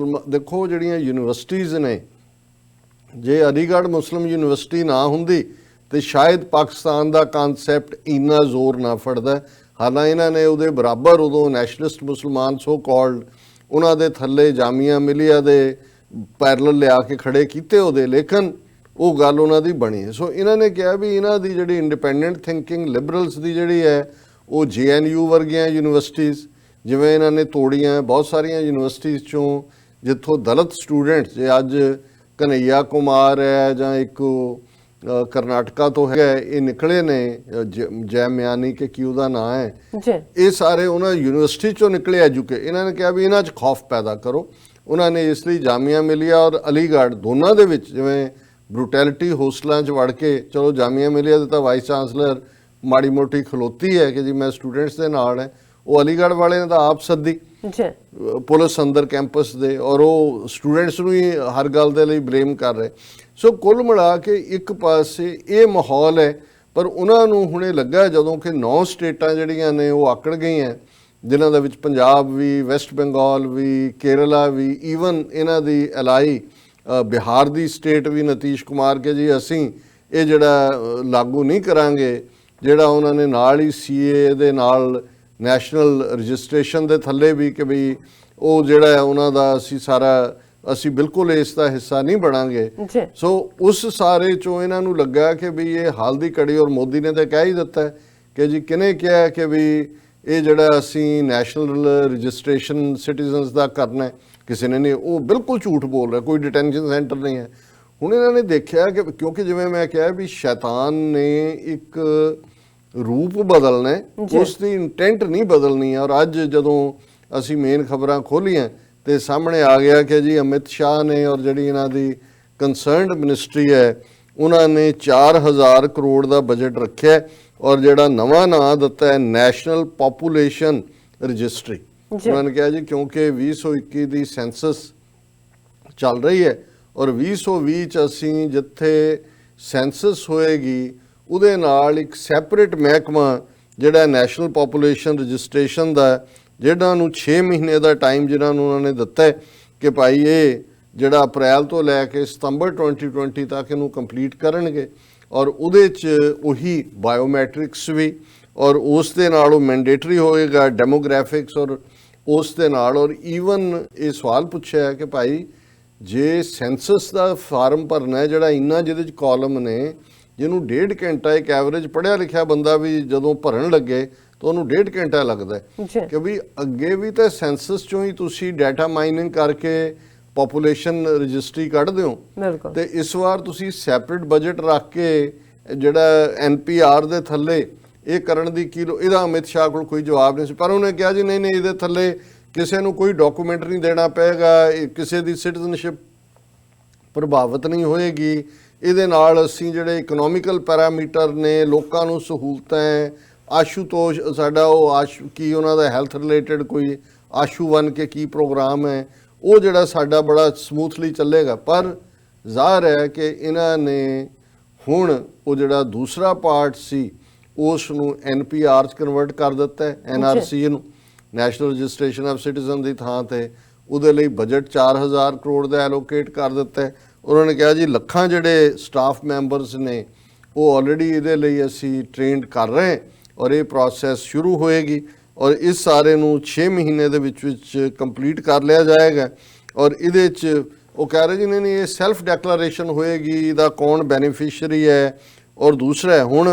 B: ਦੇਖੋ ਜਿਹੜੀਆਂ ਯੂਨੀਵਰਸਿਟੀਜ਼ ਨੇ, ਜੇ ਅਲੀਗੜ੍ਹ ਮੁਸਲਿਮ ਯੂਨੀਵਰਸਿਟੀ ਨਾ ਹੁੰਦੀ ਤੇ ਸ਼ਾਇਦ ਪਾਕਿਸਤਾਨ ਦਾ ਕਨਸੈਪਟ ਇੰਨਾ ਜ਼ੋਰ ਨਾ ਫੜਦਾ। ਹਾਲਾਂਕਿ ਇਹਨਾਂ ਨੇ ਉਹਦੇ ਬਰਾਬਰ ਉਦੋਂ ਨੈਸ਼ਨਲਿਸਟ ਮੁਸਲਮਾਨ ਸੋ ਕਾਲਡ ਉਹਨਾਂ ਦੇ ਥੱਲੇ ਜਾਮੀਆ ਮਿਲੀਆ ਦੇ ਪੈਰਲਲ ਲਿਆ ਕੇ ਖੜੇ ਕੀਤੇ ਉਹਦੇ, ਲੇਕਿਨ ਉਹ ਗੱਲ ਉਹਨਾਂ ਦੀ ਬਣੀ ਹੈ। ਸੋ ਇਹਨਾਂ ਨੇ ਕਿਹਾ ਵੀ ਇਹਨਾਂ ਦੀ ਜਿਹੜੀ ਇੰਡੀਪੈਂਡੈਂਟ ਥਿੰਕਿੰਗ ਲਿਬਰਲਸ ਦੀ ਜਿਹੜੀ ਹੈ ਉਹ JNU ਵਰਗੀਆਂ ਯੂਨੀਵਰਸਿਟੀਜ਼ ਜਿਵੇਂ ਇਹਨਾਂ ਨੇ ਤੋੜੀਆਂ, ਬਹੁਤ ਸਾਰੀਆਂ ਯੂਨੀਵਰਸਿਟੀਜ਼ 'ਚੋਂ ਜਿੱਥੋਂ ਦਲਿਤ ਸਟੂਡੈਂਟਸ, ਜੇ ਅੱਜ ਕਨਈਆ ਕੁਮਾਰ ਹੈ ਜਾਂ ਇੱਕ ਕਰਨਾਟਕਾ ਤੋਂ ਹੈ, ਇਹ ਨਿਕਲੇ ਨੇ ਜੈਮਿਆਨੀ ਕਿ ਕੀ ਉਹਦਾ ਨਾਂ ਹੈ, ਇਹ ਸਾਰੇ ਉਹਨਾਂ ਯੂਨੀਵਰਸਿਟੀ 'ਚੋਂ ਨਿਕਲੇ ਇਹਨਾਂ ਨੇ ਕਿਹਾ ਵੀ ਇਹਨਾਂ 'ਚ ਖੌਫ ਪੈਦਾ ਕਰੋ। ਉਹਨਾਂ ਨੇ ਇਸ ਲਈ ਜਾਮੀਆ ਮਿਲੀਆ ਔਰ ਅਲੀਗੜ੍ਹ ਦੋਨਾਂ ਦੇ ਵਿੱਚ ਜਿਵੇਂ ਬਰੂਟੈਲਿਟੀ ਹੋਸਟਲਾਂ 'ਚ ਵੜ ਕੇ, ਚਲੋ ਜਾਮੀਆ ਮਿਲੀਆ ਦੇ ਤਾਂ ਵਾਈਸ ਚਾਂਸਲਰ ਮਾੜੀ ਮੋਟੀ ਖਲੋਤੀ ਹੈ ਕਿ ਜੀ ਮੈਂ ਸਟੂਡੈਂਟਸ ਦੇ ਨਾਲ ਹੈ, ਉਹ ਅਲੀਗੜ੍ਹ ਵਾਲੇ ਨੇ ਤਾਂ ਆਪ ਸੱਦੀ ਪੁਲਿਸ ਅੰਦਰ ਕੈਂਪਸ ਦੇ ਔਰ ਉਹ ਸਟੂਡੈਂਟਸ ਨੂੰ ਹੀ ਹਰ ਗੱਲ ਦੇ ਲਈ ਬਲੇਮ ਕਰ ਰਹੇ। ਸੋ ਕੁੱਲ ਮਿਲਾ ਕੇ ਇੱਕ ਪਾਸੇ ਇਹ ਮਾਹੌਲ ਹੈ, ਪਰ ਉਹਨਾਂ ਨੂੰ ਹੁਣੇ ਲੱਗਾ ਜਦੋਂ ਕਿ 9 ਸਟੇਟਾਂ ਜਿਹੜੀਆਂ ਨੇ ਉਹ ਆਕੜ ਗਈਆਂ ਜਿਨ੍ਹਾਂ ਦੇ ਵਿੱਚ ਪੰਜਾਬ ਵੀ, ਵੈਸਟ ਬੰਗਾਲ ਵੀ, ਕੇਰਲਾ ਵੀ, ਈਵਨ ਇਹਨਾਂ ਦੀ ਅਲਾਈ ਬਿਹਾਰ ਦੀ ਸਟੇਟ ਵੀ ਨਤੀਸ਼ ਕੁਮਾਰ ਕੇ ਜੀ ਅਸੀਂ ਇਹ ਜਿਹੜਾ ਲਾਗੂ ਨਹੀਂ ਕਰਾਂਗੇ, ਜਿਹੜਾ ਉਹਨਾਂ ਨੇ ਨਾਲ ਹੀ ਸੀਏ ਦੇ ਨਾਲ ਨੈਸ਼ਨਲ ਰਜਿਸਟ੍ਰੇਸ਼ਨ ਦੇ ਥੱਲੇ ਵੀ ਕਿ ਵੀ ਉਹ ਜਿਹੜਾ ਹੈ ਉਹਨਾਂ ਦਾ ਅਸੀਂ ਬਿਲਕੁਲ ਇਸ ਦਾ ਹਿੱਸਾ ਨਹੀਂ ਬਣਾਂਗੇ। ਸੋ ਉਸ ਸਾਰੇ ਚੋਂ ਇਹਨਾਂ ਨੂੰ ਲੱਗਾ ਕਿ ਵੀ ਇਹ ਹਾਲ ਦੀ ਘੜੀ, ਔਰ ਮੋਦੀ ਨੇ ਤਾਂ ਕਹਿ ਹੀ ਦਿੱਤਾ ਕਿ ਜੀ ਕਿਹਨੇ ਕਿਹਾ ਕਿ ਵੀ ਇਹ ਜਿਹੜਾ ਅਸੀਂ ਨੈਸ਼ਨਲ ਰਜਿਸਟ੍ਰੇਸ਼ਨ ਸਿਟੀਜ਼ਨਸ ਦਾ ਕਰਨਾ ਹੈ, ਕਿਸੇ ਨੇ ਨਹੀਂ। ਉਹ ਬਿਲਕੁਲ ਝੂਠ ਬੋਲ ਰਿਹਾ, ਕੋਈ ਡਿਟੈਂਸ਼ਨ ਸੈਂਟਰ ਨਹੀਂ ਹੈ। ਹੁਣ ਇਹਨਾਂ ਨੇ ਦੇਖਿਆ ਕਿ ਕਿਉਂਕਿ ਜਿਵੇਂ ਮੈਂ ਕਿਹਾ ਵੀ ਸ਼ੈਤਾਨ ਨੇ ਇੱਕ ਰੂਪ ਬਦਲਣਾ ਹੈ, ਉਸ ਦੀ ਇੰਟੈਂਟ ਨਹੀਂ ਬਦਲਣੀ ਹੈ। ਔਰ ਅੱਜ ਜਦੋਂ ਅਸੀਂ ਮੇਨ ਖਬਰਾਂ ਖੋਲੀਆਂ ਤੇ ਸਾਹਮਣੇ ਆ ਗਿਆ ਕਿ ਜੀ ਅਮਿਤ ਸ਼ਾਹ ਨੇ ਔਰ ਜਿਹੜੀ ਇਹਨਾਂ ਦੀ ਕੰਸਰਨਡ ਮਿਨਿਸਟਰੀ ਹੈ ਉਹਨਾਂ ਨੇ 4000 ਕਰੋੜ ਦਾ ਬਜਟ ਰੱਖਿਆ, ਔਰ ਜਿਹੜਾ ਨਵਾਂ ਨਾਂ ਦਿੱਤਾ ਹੈ ਨੈਸ਼ਨਲ ਪੋਪੂਲੇਸ਼ਨ ਰਜਿਸਟਰੀ। ਉਹਨਾਂ ਨੇ ਕਿਹਾ ਜੀ ਕਿਉਂਕਿ 2021 ਦੀ ਸੈਂਸਸ ਚੱਲ ਰਹੀ ਹੈ ਔਰ 2020 ਚ ਅਸੀਂ ਜਿੱਥੇ ਸੈਂਸਸ ਹੋਏਗੀ ਉਹਦੇ ਨਾਲ ਇੱਕ ਸੈਪਰੇਟ ਮਹਿਕਮਾ ਜਿਹੜਾ ਨੈਸ਼ਨਲ ਪੋਪੂਲੇਸ਼ਨ ਰਜਿਸਟ੍ਰੇਸ਼ਨ ਦਾ, ਜਿਹੜਾ ਨੂੰ 6 ਮਹੀਨੇ ਦਾ ਟਾਈਮ ਜਿਹਨਾਂ ਨੂੰ ਉਹਨਾਂ ਨੇ ਦਿੱਤਾ ਹੈ ਕਿ ਭਾਈ ਇਹ ਜਿਹੜਾ ਅਪ੍ਰੈਲ ਤੋਂ ਲੈ ਕੇ ਸਤੰਬਰ 2020 ਤੱਕ ਇਹਨੂੰ ਕੰਪਲੀਟ ਕਰਨਗੇ। ਔਰ ਉਹਦੇ 'ਚ ਉਹੀ ਬਾਇਓਮੈਟ੍ਰਿਕਸ ਵੀ, ਔਰ ਉਸ ਦੇ ਨਾਲ ਉਹ ਮੈਂਡੇਟਰੀ ਹੋਏਗਾ ਡੈਮੋਗ੍ਰਾਫਿਕਸ, ਔਰ ਉਸ ਦੇ ਨਾਲ ਔਰ ਈਵਨ ਇਹ ਸਵਾਲ ਪੁੱਛਿਆ ਕਿ ਭਾਈ ਜੇ ਸੈਂਸਸ ਦਾ ਫਾਰਮ ਭਰਨਾ ਹੈ ਜਿਹੜਾ ਇੰਨਾ ਜਿਹਦੇ 'ਚ ਕਾਲਮ ਨੇ, ਜਿਹਨੂੰ 1.5 ਘੰਟਾ ਇੱਕ ਐਵਰੇਜ ਪੜ੍ਹਿਆ ਲਿਖਿਆ ਬੰਦਾ ਵੀ ਜਦੋਂ ਭਰਨ ਲੱਗੇ ਤਾਂ ਉਹਨੂੰ 1.5 ਘੰਟਾ ਲੱਗਦਾ ਕਿ ਵੀ ਅੱਗੇ ਵੀ ਤਾਂ ਸੈਂਸਸ ਚੋਂ ਹੀ ਤੁਸੀਂ ਡਾਟਾ ਮਾਈਨਿੰਗ ਕਰਕੇ ਪੋਪੂਲੇਸ਼ਨ ਰਜਿਸਟਰੀ ਕੱਢਦੇ ਹੋ, ਤੇ ਇਸ ਵਾਰ ਤੁਸੀਂ ਸੈਪਰੇਟ ਬਜਟ ਰੱਖ ਕੇ ਜਿਹੜਾ ਐਨਪੀਆਰ ਦੇ ਥੱਲੇ ਇਹ ਕਰਨ ਦੀ ਇਹਦਾ ਅਮਿਤ ਸ਼ਾਹ ਕੋਲ ਕੋਈ ਜਵਾਬ ਨਹੀਂ ਸੀ। ਪਰ ਉਹਨੇ ਕਿਹਾ ਜੀ ਨਹੀਂ ਇਹਦੇ ਥੱਲੇ ਕਿਸੇ ਨੂੰ ਕੋਈ ਡਾਕੂਮੈਂਟ ਨਹੀਂ ਦੇਣਾ ਪਏਗਾ, ਕਿਸੇ ਦੀ ਸਿਟੀਜ਼ਨਸ਼ਿਪ ਪ੍ਰਭਾਵਿਤ ਨਹੀਂ ਹੋਏਗੀ, ਇਹਦੇ ਨਾਲ ਅਸੀਂ ਜਿਹੜੇ ਇਕਨੋਮਿਕਲ ਪੈਰਾਮੀਟਰ ਨੇ, ਲੋਕਾਂ ਨੂੰ ਸਹੂਲਤਾਂ, ਆਸ਼ੂਤੋਸ਼ ਸਾਡਾ ਉਹ ਕੀ ਉਹਨਾਂ ਦਾ ਹੈਲਥ ਰਿਲੇਟਡ ਕੋਈ ਆਸ਼ੂ 1 ਕੇ ਕੀ ਪ੍ਰੋਗਰਾਮ ਹੈ, ਉਹ ਜਿਹੜਾ ਸਾਡਾ ਬੜਾ ਸਮੂਥਲੀ ਚੱਲੇਗਾ। ਪਰ ਜ਼ਾਹਰ ਹੈ ਕਿ ਇਹਨਾਂ ਨੇ ਹੁਣ ਉਹ ਜਿਹੜਾ ਦੂਸਰਾ ਪਾਰਟ ਸੀ ਉਸ ਨੂੰ ਐਨਪੀਆਰ 'ਚ ਕਨਵਰਟ ਕਰ ਦਿੱਤਾ ਹੈ, ਐਨਆਰਸੀ ਨੂੰ, ਨੈਸ਼ਨਲ ਰਜਿਸਟ੍ਰੇਸ਼ਨ ਆਫ ਸਿਟੀਜ਼ਨ ਦੀ ਥਾਂ ਤੇ ਉਹਦੇ ਲਈ ਬਜਟ 4000 ਕਰੋੜ ਦਾ ਐਲੋਕੇਟ ਕਰ ਦਿੱਤਾ ਹੈ। ਉਹਨਾਂ ਨੇ ਕਿਹਾ ਜੀ ਲੱਖਾਂ ਜਿਹੜੇ ਸਟਾਫ ਮੈਂਬਰਸ ਨੇ ਉਹ ਆਲਰੇਡੀ ਇਹਦੇ ਲਈ ਅਸੀਂ ਟ੍ਰੇਨਡ ਕਰ ਰਹੇ ਔਰ ਇਹ ਪ੍ਰੋਸੈਸ ਸ਼ੁਰੂ ਹੋਏਗੀ ਔਰ ਇਸ ਸਾਰੇ ਨੂੰ 6 ਮਹੀਨੇ ਦੇ ਵਿੱਚ ਕੰਪਲੀਟ ਕਰ ਲਿਆ ਜਾਏਗਾ। ਔਰ ਇਹਦੇ 'ਚ ਉਹ ਕਹਿ ਰਹੇ ਜੀ ਨਹੀਂ ਇਹ ਸੈਲਫ ਡੈਕਲੇਰੇਸ਼ਨ ਹੋਏਗੀ, ਇਹਦਾ ਕੌਣ ਬੈਨੀਫੀਸ਼ੀਅਰੀ ਹੈ। ਔਰ ਦੂਸਰਾ ਹੁਣ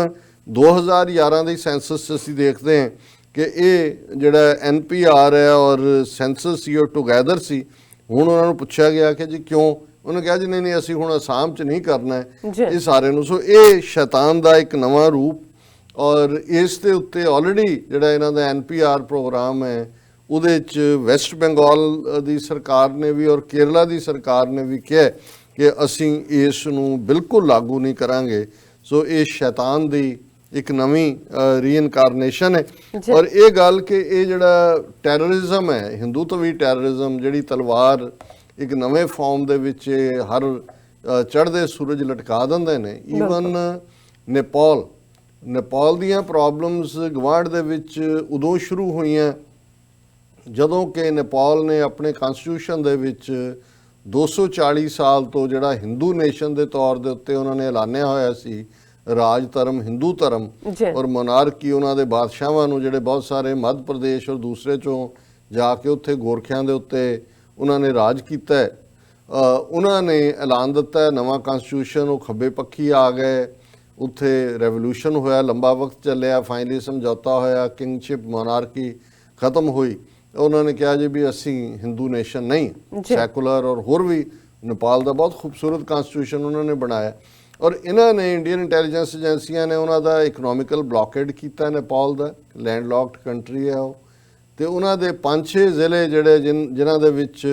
B: 2011 ਦੀ ਸੈਂਸਸ ਅਸੀਂ ਦੇਖਦੇ ਹਾਂ ਕਿ ਇਹ ਜਿਹੜਾ ਐਨਪੀਆਰ ਹੈ ਔਰ ਸੈਂਸਸ ਸੀ ਉਹ ਟੁਗੈਦਰ ਸੀ। ਹੁਣ ਉਹਨਾਂ ਨੂੰ ਪੁੱਛਿਆ ਗਿਆ ਕਿ ਜੀ ਕਿਉਂ, ਉਹਨੇ ਕਿਹਾ ਜੀ ਨਹੀਂ ਅਸੀਂ ਹੁਣ ਅਸਾਮ 'ਚ ਨਹੀਂ ਕਰਨਾ ਹੈ ਇਹ ਸਾਰੇ ਨੂੰ। ਸੋ ਇਹ ਸ਼ੈਤਾਨ ਦਾ ਇੱਕ ਨਵਾਂ ਰੂਪ, ਔਰ ਇਸ ਦੇ ਉੱਤੇ ਆਲਰੇਡੀ ਜਿਹੜਾ ਇਹਨਾਂ ਦਾ ਐਨਪੀਆਰ ਪ੍ਰੋਗਰਾਮ ਹੈ ਉਹਦੇ 'ਚ ਵੈਸਟ ਬੰਗਾਲ ਦੀ ਸਰਕਾਰ ਨੇ ਵੀ ਔਰ ਕੇਰਲਾ ਦੀ ਸਰਕਾਰ ਨੇ ਵੀ ਕਿਹਾ ਕਿ ਅਸੀਂ ਇਸ ਨੂੰ ਬਿਲਕੁਲ ਲਾਗੂ ਨਹੀਂ ਕਰਾਂਗੇ। ਸੋ ਇਹ ਸ਼ੈਤਾਨ ਦੀ ਇੱਕ ਨਵੀਂ ਰੀਇਨਕਾਰਨੇਸ਼ਨ ਹੈ। ਔਰ ਇਹ ਗੱਲ ਕਿ ਇਹ ਜਿਹੜਾ ਟੈਰਰਿਜ਼ਮ ਹੈ, ਹਿੰਦੂਤਵੀ ਟੈਰਰਿਜ਼ਮ, ਜਿਹੜੀ ਤਲਵਾਰ ਇੱਕ ਨਵੇਂ ਫਾਰਮ ਦੇ ਵਿੱਚ ਹਰ ਚੜ੍ਹਦੇ ਸੂਰਜ ਲਟਕਾ ਦਿੰਦੇ ਨੇ। ਈਵਨ ਨੇਪਾਲ ਦੀਆਂ ਪ੍ਰੋਬਲਮਸ ਗਵਾਂਢ ਦੇ ਵਿੱਚ ਉਦੋਂ ਸ਼ੁਰੂ ਹੋਈਆਂ ਜਦੋਂ ਕਿ ਨੇਪਾਲ ਨੇ ਆਪਣੇ ਕਨਸਟੀਟਿਊਸ਼ਨ ਦੇ ਵਿੱਚ 240 ਸਾਲ ਤੋਂ ਜਿਹੜਾ ਹਿੰਦੂ ਨੇਸ਼ਨ ਦੇ ਤੌਰ ਦੇ ਉੱਤੇ ਉਹਨਾਂ ਨੇ ਐਲਾਨਿਆ ਹੋਇਆ ਸੀ ਰਾਜ ਧਰਮ ਹਿੰਦੂ ਧਰਮ, ਔਰ ਮੋਨਾਰਕੀ ਉਹਨਾਂ ਦੇ ਬਾਦਸ਼ਾਹਾਂ ਨੂੰ ਜਿਹੜੇ ਬਹੁਤ ਸਾਰੇ ਮੱਧ ਪ੍ਰਦੇਸ਼ ਔਰ ਦੂਸਰੇ ਚੋਂ ਜਾ ਕੇ ਉੱਥੇ ਗੋਰਖਿਆਂ ਦੇ ਉੱਤੇ ਉਹਨਾਂ ਨੇ ਰਾਜ ਕੀਤਾ ਹੈ। ਉਹਨਾਂ ਨੇ ਐਲਾਨ ਦਿੱਤਾ ਨਵਾਂ ਕਨਸਟੀਟਿਊਸ਼ਨ, ਉਹ ਖੱਬੇ ਪੱਖੀ ਆ ਗਏ, ਉੱਥੇ ਰੈਵੋਲੂਸ਼ਨ ਹੋਇਆ, ਲੰਬਾ ਵਕਤ ਚੱਲਿਆ, ਫਾਈਨਲੀ ਸਮਝੌਤਾ ਹੋਇਆ, ਕਿੰਗਸ਼ਿਪ ਮੋਨਾਰਕੀ ਖਤਮ ਹੋਈ। ਉਹਨਾਂ ਨੇ ਕਿਹਾ ਜੀ ਵੀ ਅਸੀਂ ਹਿੰਦੂ ਨੇਸ਼ਨ ਨਹੀਂ, ਸੈਕੂਲਰ, ਔਰ ਹੋਰ ਵੀ ਨੇਪਾਲ ਦਾ ਬਹੁਤ ਖੂਬਸੂਰਤ ਕਨਸਟੀਟਿਊਸ਼ਨ ਉਹਨਾਂ ਨੇ ਬਣਾਇਆ। ਔਰ ਇਹਨਾਂ ਨੇ ਇੰਡੀਅਨ ਇੰਟੈਲੀਜੈਂਸ ਏਜੰਸੀਆਂ ਨੇ ਉਹਨਾਂ ਦਾ ਇਕਨੋਮਿਕਲ ਬਲੌਕੇਡ ਕੀਤਾ। ਨੇਪਾਲ ਦਾ ਲੈਂਡਲੌਕਡ ਕੰਟਰੀ ਹੈ ਉਹ, ਤੇ ਉਹਨਾਂ ਦੇ 5-6 ਜ਼ਿਲ੍ਹੇ ਜਿਹੜੇ ਜਿਨ੍ਹਾਂ ਦੇ ਵਿੱਚ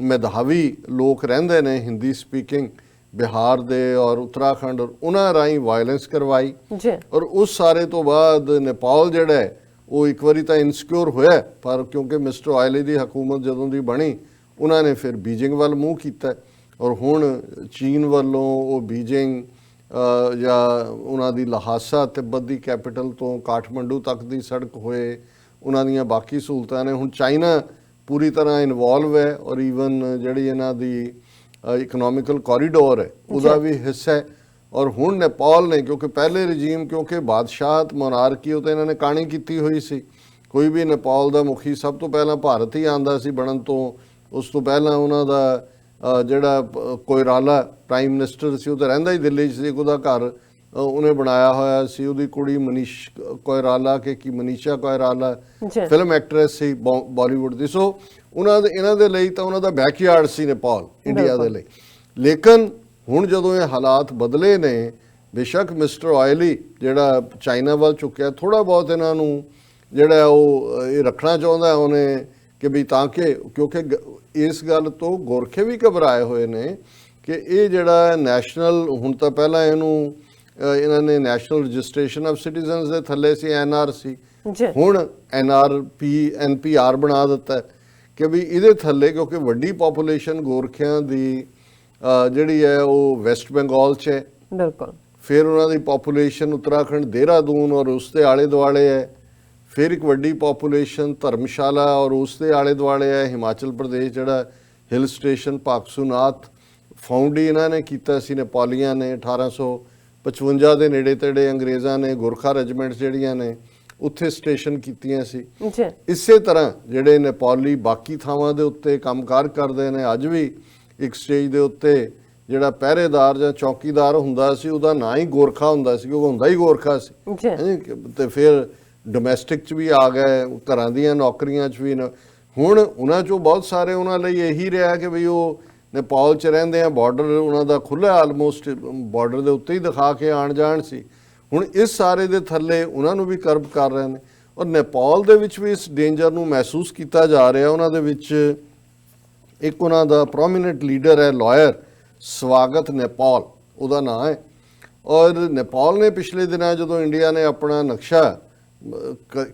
B: ਮੈਧਾਵੀ ਲੋਕ ਰਹਿੰਦੇ ਨੇ ਹਿੰਦੀ ਸਪੀਕਿੰਗ, ਬਿਹਾਰ ਦੇ ਔਰ ਉੱਤਰਾਖੰਡ, ਔਰ ਉਹਨਾਂ ਰਾਹੀਂ ਵਾਇਲੈਂਸ ਕਰਵਾਈ। ਔਰ ਉਸ ਸਾਰੇ ਤੋਂ ਬਾਅਦ ਨੇਪਾਲ ਜਿਹੜਾ ਹੈ ਉਹ ਇੱਕ ਵਾਰੀ ਤਾਂ ਇਨਸਿਕਿਉਰ ਹੋਇਆ, ਪਰ ਕਿਉਂਕਿ ਮਿਸਟਰ ਆਇਲੀ ਦੀ ਹਕੂਮਤ ਜਦੋਂ ਦੀ ਬਣੀ ਉਹਨਾਂ ਨੇ ਫਿਰ ਬੀਜਿੰਗ ਵੱਲ ਮੂੰਹ ਕੀਤਾ। ਔਰ ਹੁਣ ਚੀਨ ਵੱਲੋਂ ਉਹ ਬੀਜਿੰਗ ਜਾਂ ਉਹਨਾਂ ਦੀ ਲਹਾਸਾ ਤਿੱਬਤ ਦੀ ਕੈਪੀਟਲ ਤੋਂ ਕਾਠਮੰਡੂ ਤੱਕ ਦੀ ਸੜਕ ਹੋਏ, ਉਹਨਾਂ ਦੀਆਂ ਬਾਕੀ ਸਹੂਲਤਾਂ ਨੇ। ਹੁਣ ਚਾਈਨਾ ਪੂਰੀ ਤਰ੍ਹਾਂ ਇਨਵੋਲਵ ਹੈ, ਔਰ ਈਵਨ ਜਿਹੜੀ ਇਹਨਾਂ ਦੀ ਇਕਨੋਮਿਕਲ ਕੋਰੀਡੋਰ ਹੈ ਉਹਦਾ ਵੀ ਹਿੱਸਾ ਹੈ। ਔਰ ਹੁਣ ਨੇਪਾਲ ਨੇ, ਕਿਉਂਕਿ ਪਹਿਲੇ ਰਜੀਮ ਕਿਉਂਕਿ ਬਾਦਸ਼ਾਹਤ ਮੋਨਾਰਕੀ ਉਹ ਤਾਂ ਇਹਨਾਂ ਨੇ ਕਾਣੀ ਕੀਤੀ ਹੋਈ ਸੀ, ਕੋਈ ਵੀ ਨੇਪਾਲ ਦਾ ਮੁਖੀ ਸਭ ਤੋਂ ਪਹਿਲਾਂ ਭਾਰਤ ਹੀ ਆਉਂਦਾ ਸੀ ਬਣਨ ਤੋਂ। ਉਸ ਤੋਂ ਪਹਿਲਾਂ ਉਹਨਾਂ ਦਾ ਜਿਹੜਾ ਕੋਇਰਾਲਾ ਪ੍ਰਾਈਮ ਮਿਨਿਸਟਰ ਸੀ ਉਹ ਤਾਂ ਰਹਿੰਦਾ ਹੀ ਦਿੱਲੀ 'ਚ ਸੀ, ਉਹਦਾ ਘਰ ਉਹਨੇ ਬਣਾਇਆ ਹੋਇਆ ਸੀ। ਉਹਦੀ ਕੁੜੀ ਮਨੀਸ਼ ਕੋਇਰਾਲਾ ਕਿ ਮਨੀਸ਼ਾ ਕੋਇਰਾਲਾ ਫਿਲਮ ਐਕਟਰੈਸ ਸੀ ਬਾਲੀਵੁੱਡ ਦੀ। ਸੋ ਇਹਨਾਂ ਦੇ ਲਈ ਤਾਂ ਉਹਨਾਂ ਦਾ ਬੈਕਯਾਰਡ ਸੀ ਨੇਪਾਲ ਇੰਡੀਆ ਦੇ ਲਈ। ਲੇਕਿਨ ਹੁਣ ਜਦੋਂ ਇਹ ਹਾਲਾਤ ਬਦਲੇ ਨੇ, ਬੇਸ਼ੱਕ ਮਿਸਟਰ ਆਇਲੀ ਜਿਹੜਾ ਚਾਈਨਾ ਵੱਲ ਚੁੱਕਿਆ, ਥੋੜ੍ਹਾ ਬਹੁਤ ਇਹਨਾਂ ਨੂੰ ਜਿਹੜਾ ਉਹ ਇਹ ਰੱਖਣਾ ਚਾਹੁੰਦਾ ਉਹਨੇ ਕਿ ਵੀ ਤਾਂ ਕਿ, ਕਿਉਂਕਿ ਇਸ ਗੱਲ ਤੋਂ ਗੋਰਖੇ ਵੀ ਘਬਰਾਏ ਹੋਏ ਨੇ ਕਿ ਇਹ ਜਿਹੜਾ ਨੈਸ਼ਨਲ, ਹੁਣ ਤਾਂ ਪਹਿਲਾਂ ਇਹਨਾਂ ਨੇ ਨੈਸ਼ਨਲ ਰਜਿਸਟ੍ਰੇਸ਼ਨ ਆਫ ਸਿਟੀਜ਼ਨਸ ਦੇ ਥੱਲੇ ਸੀ NRC, ਹੁਣ NPR ਬਣਾ ਦਿੱਤਾ ਕਿ ਵੀ ਇਹਦੇ ਥੱਲੇ, ਕਿਉਂਕਿ ਵੱਡੀ ਪੋਪੂਲੇਸ਼ਨ ਗੋਰਖਿਆਂ ਦੀ ਜਿਹੜੀ ਹੈ ਉਹ ਵੈਸਟ ਬੰਗਾਲ 'ਚ ਹੈ,
A: ਬਿਲਕੁਲ, ਫਿਰ
B: ਉਹਨਾਂ ਦੀ ਪੋਪੂਲੇਸ਼ਨ ਉੱਤਰਾਖੰਡ ਦੇਹਰਾਦੂਨ ਔਰ ਉਸ ਦੇ ਆਲੇ ਦੁਆਲੇ ਹੈ, ਫਿਰ ਇੱਕ ਵੱਡੀ ਪੋਪੂਲੇਸ਼ਨ ਧਰਮਸ਼ਾਲਾ ਔਰ ਉਸ ਦੇ ਆਲੇ ਦੁਆਲੇ ਹੈ, ਹਿਮਾਚਲ ਪ੍ਰਦੇਸ਼ ਜਿਹੜਾ ਹਿਲ ਸਟੇਸ਼ਨ ਪਾਕਸੂਨਾਥ ਫਾਊਂਡ ਹੀ ਇਹਨਾਂ ਨੇ ਕੀਤਾ ਸੀ ਨੇਪਾਲੀਆਂ ਨੇ 1855 ਦੇ ਨੇੜੇ ਤੇੜੇ। ਅੰਗਰੇਜ਼ਾਂ ਨੇ ਗੋਰਖਾ ਰੈਜੀਮੈਂਟਸ ਜਿਹੜੀਆਂ ਨੇ ਉੱਥੇ ਸਟੇਸ਼ਨ ਕੀਤੀਆਂ ਸੀ। ਇਸੇ ਤਰ੍ਹਾਂ ਜਿਹੜੇ ਨੇਪਾਲੀ ਬਾਕੀ ਥਾਵਾਂ ਦੇ ਉੱਤੇ ਕੰਮਕਾਰ ਕਰਦੇ ਨੇ, ਅੱਜ ਵੀ ਇੱਕ ਸਟੇਜ ਦੇ ਉੱਤੇ ਜਿਹੜਾ ਪਹਿਰੇਦਾਰ ਜਾਂ ਚੌਕੀਦਾਰ ਹੁੰਦਾ ਸੀ ਉਹਦਾ ਨਾਂ ਹੀ ਗੋਰਖਾ ਹੁੰਦਾ ਸੀ, ਉਹ ਹੁੰਦਾ ਹੀ ਗੋਰਖਾ ਸੀ। ਤੇ ਫਿਰ ਡੋਮੈਸਟਿਕ 'ਚ ਵੀ ਆ ਗਏ, ਘਰਾਂ ਦੀਆਂ ਨੌਕਰੀਆਂ 'ਚ ਵੀ। ਹੁਣ ਉਹਨਾਂ 'ਚੋਂ ਬਹੁਤ ਸਾਰੇ ਉਹਨਾਂ ਲਈ ਇਹੀ ਰਿਹਾ ਕਿ ਵੀ ਉਹ ਨੇਪਾਲ 'ਚ ਰਹਿੰਦੇ ਆ, ਬਾਰਡਰ ਉਹਨਾਂ ਦਾ ਖੁੱਲ੍ਹਾ, ਆਲਮੋਸਟ ਬਾਰਡਰ ਦੇ ਉੱਤੇ ਹੀ ਦਿਖਾ ਕੇ ਆਣ ਜਾਣ ਸੀ। ਹੁਣ ਇਸ ਸਾਰੇ ਦੇ ਥੱਲੇ ਉਹਨਾਂ ਨੂੰ ਵੀ ਕਰਬ ਕਰ ਰਹੇ ਨੇ, ਔਰ ਨੇਪਾਲ ਦੇ ਵਿੱਚ ਵੀ ਇਸ ਡੇਂਜਰ ਨੂੰ ਮਹਿਸੂਸ ਕੀਤਾ ਜਾ ਰਿਹਾ। ਉਹਨਾਂ ਦੇ ਵਿੱਚ ਇੱਕ ਉਹਨਾਂ ਦਾ ਪ੍ਰੋਮੀਨੈਂਟ ਲੀਡਰ ਹੈ, ਲਾਇਰ ਸਵਾਗਤ ਨੇਪਾਲ ਉਹਦਾ ਨਾਂ ਹੈ। ਔਰ ਨੇਪਾਲ ਨੇ ਪਿਛਲੇ ਦਿਨਾਂ ਜਦੋਂ ਇੰਡੀਆ ਨੇ ਆਪਣਾ ਨਕਸ਼ਾ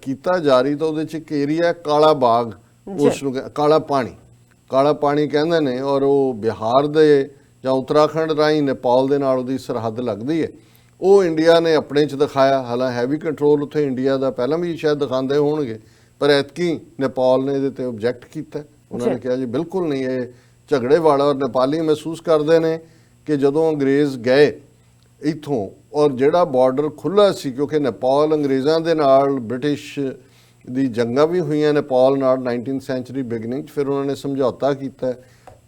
B: ਕੀਤਾ ਜਾਰੀ ਤਾਂ ਉਹਦੇ 'ਚ ਇੱਕ ਏਰੀਆ ਕਾਲਾ ਬਾਗ, ਉਸ ਨੂੰ ਕਾਲਾ ਪਾਣੀ ਕਹਿੰਦੇ ਨੇ, ਔਰ ਉਹ ਬਿਹਾਰ ਦੇ ਜਾਂ ਉੱਤਰਾਖੰਡ ਰਾਹੀਂ ਨੇਪਾਲ ਦੇ ਨਾਲ ਉਹਦੀ ਸਰਹੱਦ ਲੱਗਦੀ ਹੈ। ਉਹ ਇੰਡੀਆ ਨੇ ਆਪਣੇ 'ਚ ਦਿਖਾਇਆ, ਹਾਲਾਂ ਹੈਵੀ ਕੰਟਰੋਲ ਉੱਥੇ ਇੰਡੀਆ ਦਾ ਪਹਿਲਾਂ ਵੀ ਸ਼ਾਇਦ ਦਿਖਾਉਂਦੇ ਹੋਣਗੇ, ਪਰ ਐਤਕੀ ਨੇਪਾਲ ਨੇ ਇਹਦੇ ਤੇ ਆਬਜੈਕਟ ਕੀਤਾ। ਉਹਨਾਂ ਨੇ ਕਿਹਾ ਜੀ ਬਿਲਕੁਲ ਨਹੀਂ, ਇਹ ਝਗੜੇ ਵਾਲਾ। ਔਰ ਨੇਪਾਲੀ ਮਹਿਸੂਸ ਕਰਦੇ ਨੇ ਕਿ ਜਦੋਂ ਅੰਗਰੇਜ਼ ਗਏ ਇੱਥੋਂ ਔਰ ਜਿਹੜਾ ਬਾਰਡਰ ਖੁੱਲ੍ਹਾ ਸੀ, ਕਿਉਂਕਿ ਨੇਪਾਲ ਅੰਗਰੇਜ਼ਾਂ ਦੇ ਨਾਲ ਬ੍ਰਿਟਿਸ਼ ਦੀ ਜੰਗਾਂ ਵੀ ਹੋਈਆਂ ਨੇਪਾਲ ਨਾਲ 19th ਸੈਂਚੁਰੀ ਬਿਗਨਿੰਗ 'ਚ, ਫਿਰ ਉਹਨਾਂ ਨੇ ਸਮਝੌਤਾ ਕੀਤਾ,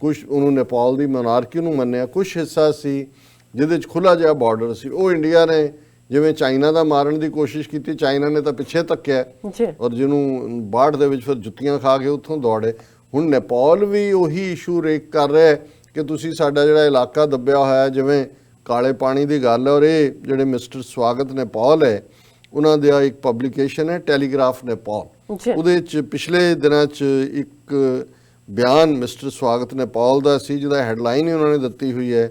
B: ਕੁਛ ਉਹਨੂੰ ਨੇਪਾਲ ਦੀ ਮੋਨਾਰਕੀ ਨੂੰ ਮੰਨਿਆ, ਕੁਛ ਹਿੱਸਾ ਸੀ ਜਿਹਦੇ 'ਚ ਖੁੱਲ੍ਹਾ ਜਿਹਾ ਬਾਰਡਰ ਸੀ। ਉਹ ਇੰਡੀਆ ਨੇ ਜਿਵੇਂ ਚਾਈਨਾ ਦਾ ਮਾਰਨ ਦੀ ਕੋਸ਼ਿਸ਼ ਕੀਤੀ, ਚਾਈਨਾ ਨੇ ਤਾਂ ਪਿੱਛੇ ਧੱਕਿਆ ਔਰ ਜਿਹਨੂੰ ਬਾੜ ਦੇ ਵਿੱਚ ਫਿਰ ਜੁੱਤੀਆਂ ਖਾ ਕੇ ਉੱਥੋਂ ਦੌੜੇ। ਹੁਣ ਨੇਪਾਲ ਵੀ ਉਹੀ ਇਸ਼ੂ ਰੇਕ ਕਰ ਰਿਹਾ ਕਿ ਤੁਸੀਂ ਸਾਡਾ ਜਿਹੜਾ ਇਲਾਕਾ ਦੱਬਿਆ ਹੋਇਆ, ਜਿਵੇਂ ਕਾਲੇ ਪਾਣੀ ਦੀ ਗੱਲ ਹੈ। ਔਰ ਇਹ ਜਿਹੜੇ ਮਿਸਟਰ ਸਵਾਗਤ ਨੇਪਾਲ ਹੈ, ਉਹਨਾਂ ਦਾ ਇੱਕ ਪਬਲੀਕੇਸ਼ਨ ਹੈ ਟੈਲੀਗ੍ਰਾਫ ਨੇਪਾਲ, ਉਹਦੇ 'ਚ ਪਿਛਲੇ ਦਿਨਾਂ 'ਚ ਇੱਕ ਬਿਆਨ ਮਿਸਟਰ ਸਵਾਗਤ ਨੇਪਾਲ ਦਾ ਸੀ, ਜਿਹਦਾ ਹੈਡਲਾਈਨ ਹੀ ਉਹਨਾਂ ਨੇ ਦਿੱਤੀ ਹੋਈ ਹੈ,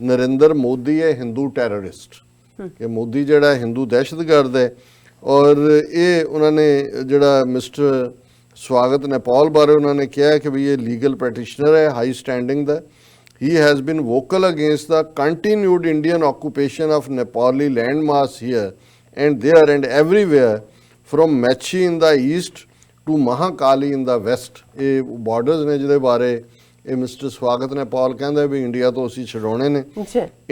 B: ਨਰਿੰਦਰ ਮੋਦੀ ਹੈ ਹਿੰਦੂ ਟੈਰਰਿਸਟ, ਕਿ ਮੋਦੀ ਜਿਹੜਾ ਹਿੰਦੂ ਦਹਿਸ਼ਤਗਰਦ ਹੈ। ਔਰ ਇਹ ਉਹਨਾਂ ਨੇ ਜਿਹੜਾ ਮਿਸਟਰ ਸਵਾਗਤ ਨੇਪਾਲ ਬਾਰੇ ਉਹਨਾਂ ਨੇ ਕਿਹਾ ਕਿ ਵੀ ਇਹ ਲੀਗਲ ਪ੍ਰੈਕਟੀਸ਼ਨਰ ਹੈ, high standing the. He has been vocal against the continued Indian occupation of Nepali landmass here and there and everywhere, from Machi in the east to Mahakali in the west. ਇਹ borders ਨੇ ਜਿਹਦੇ ਬਾਰੇ ਇਹ mister ਸਵਾਗਤ ਨੇਪਾਲ ਕਹਿੰਦਾ ਵੀ India ਤੋਂ ਅਸੀਂ ਛਡਾਉਣੇ ਨੇ।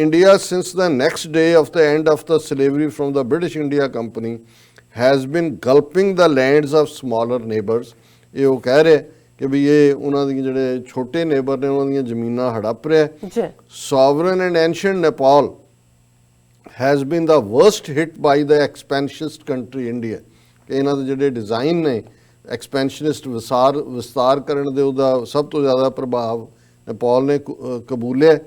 B: India since the next day of the end of the slavery from the British India Company has been gulping the lands of smaller neighbors. ਇਹ ਉਹ ਕਹਿ ਰਹੇ ਕਿ ਵੀ ਇਹ ਉਹਨਾਂ ਦੇ ਜਿਹੜੇ ਛੋਟੇ ਨੇਬਰ ਨੇ ਉਹਨਾਂ ਦੀਆਂ ਜ਼ਮੀਨਾਂ ਹੜੱਪ ਰਿਹਾ। Sovereign and ancient Nepal has been the worst hit by the expansionist country India. ਕਿ ਇਹਨਾਂ ਦੇ ਜਿਹੜੇ ਡਿਜ਼ਾਈਨ ਨੇ ਐਕਸਪੈਂਸ਼ਨਿਸਟ ਵਿਸਤਾਰ ਕਰਨ ਦੇ, ਉਹਦਾ ਸਭ ਤੋਂ ਜ਼ਿਆਦਾ ਪ੍ਰਭਾਵ ਨੇਪਾਲ ਨੇ ਕਬੂਲਿਆ।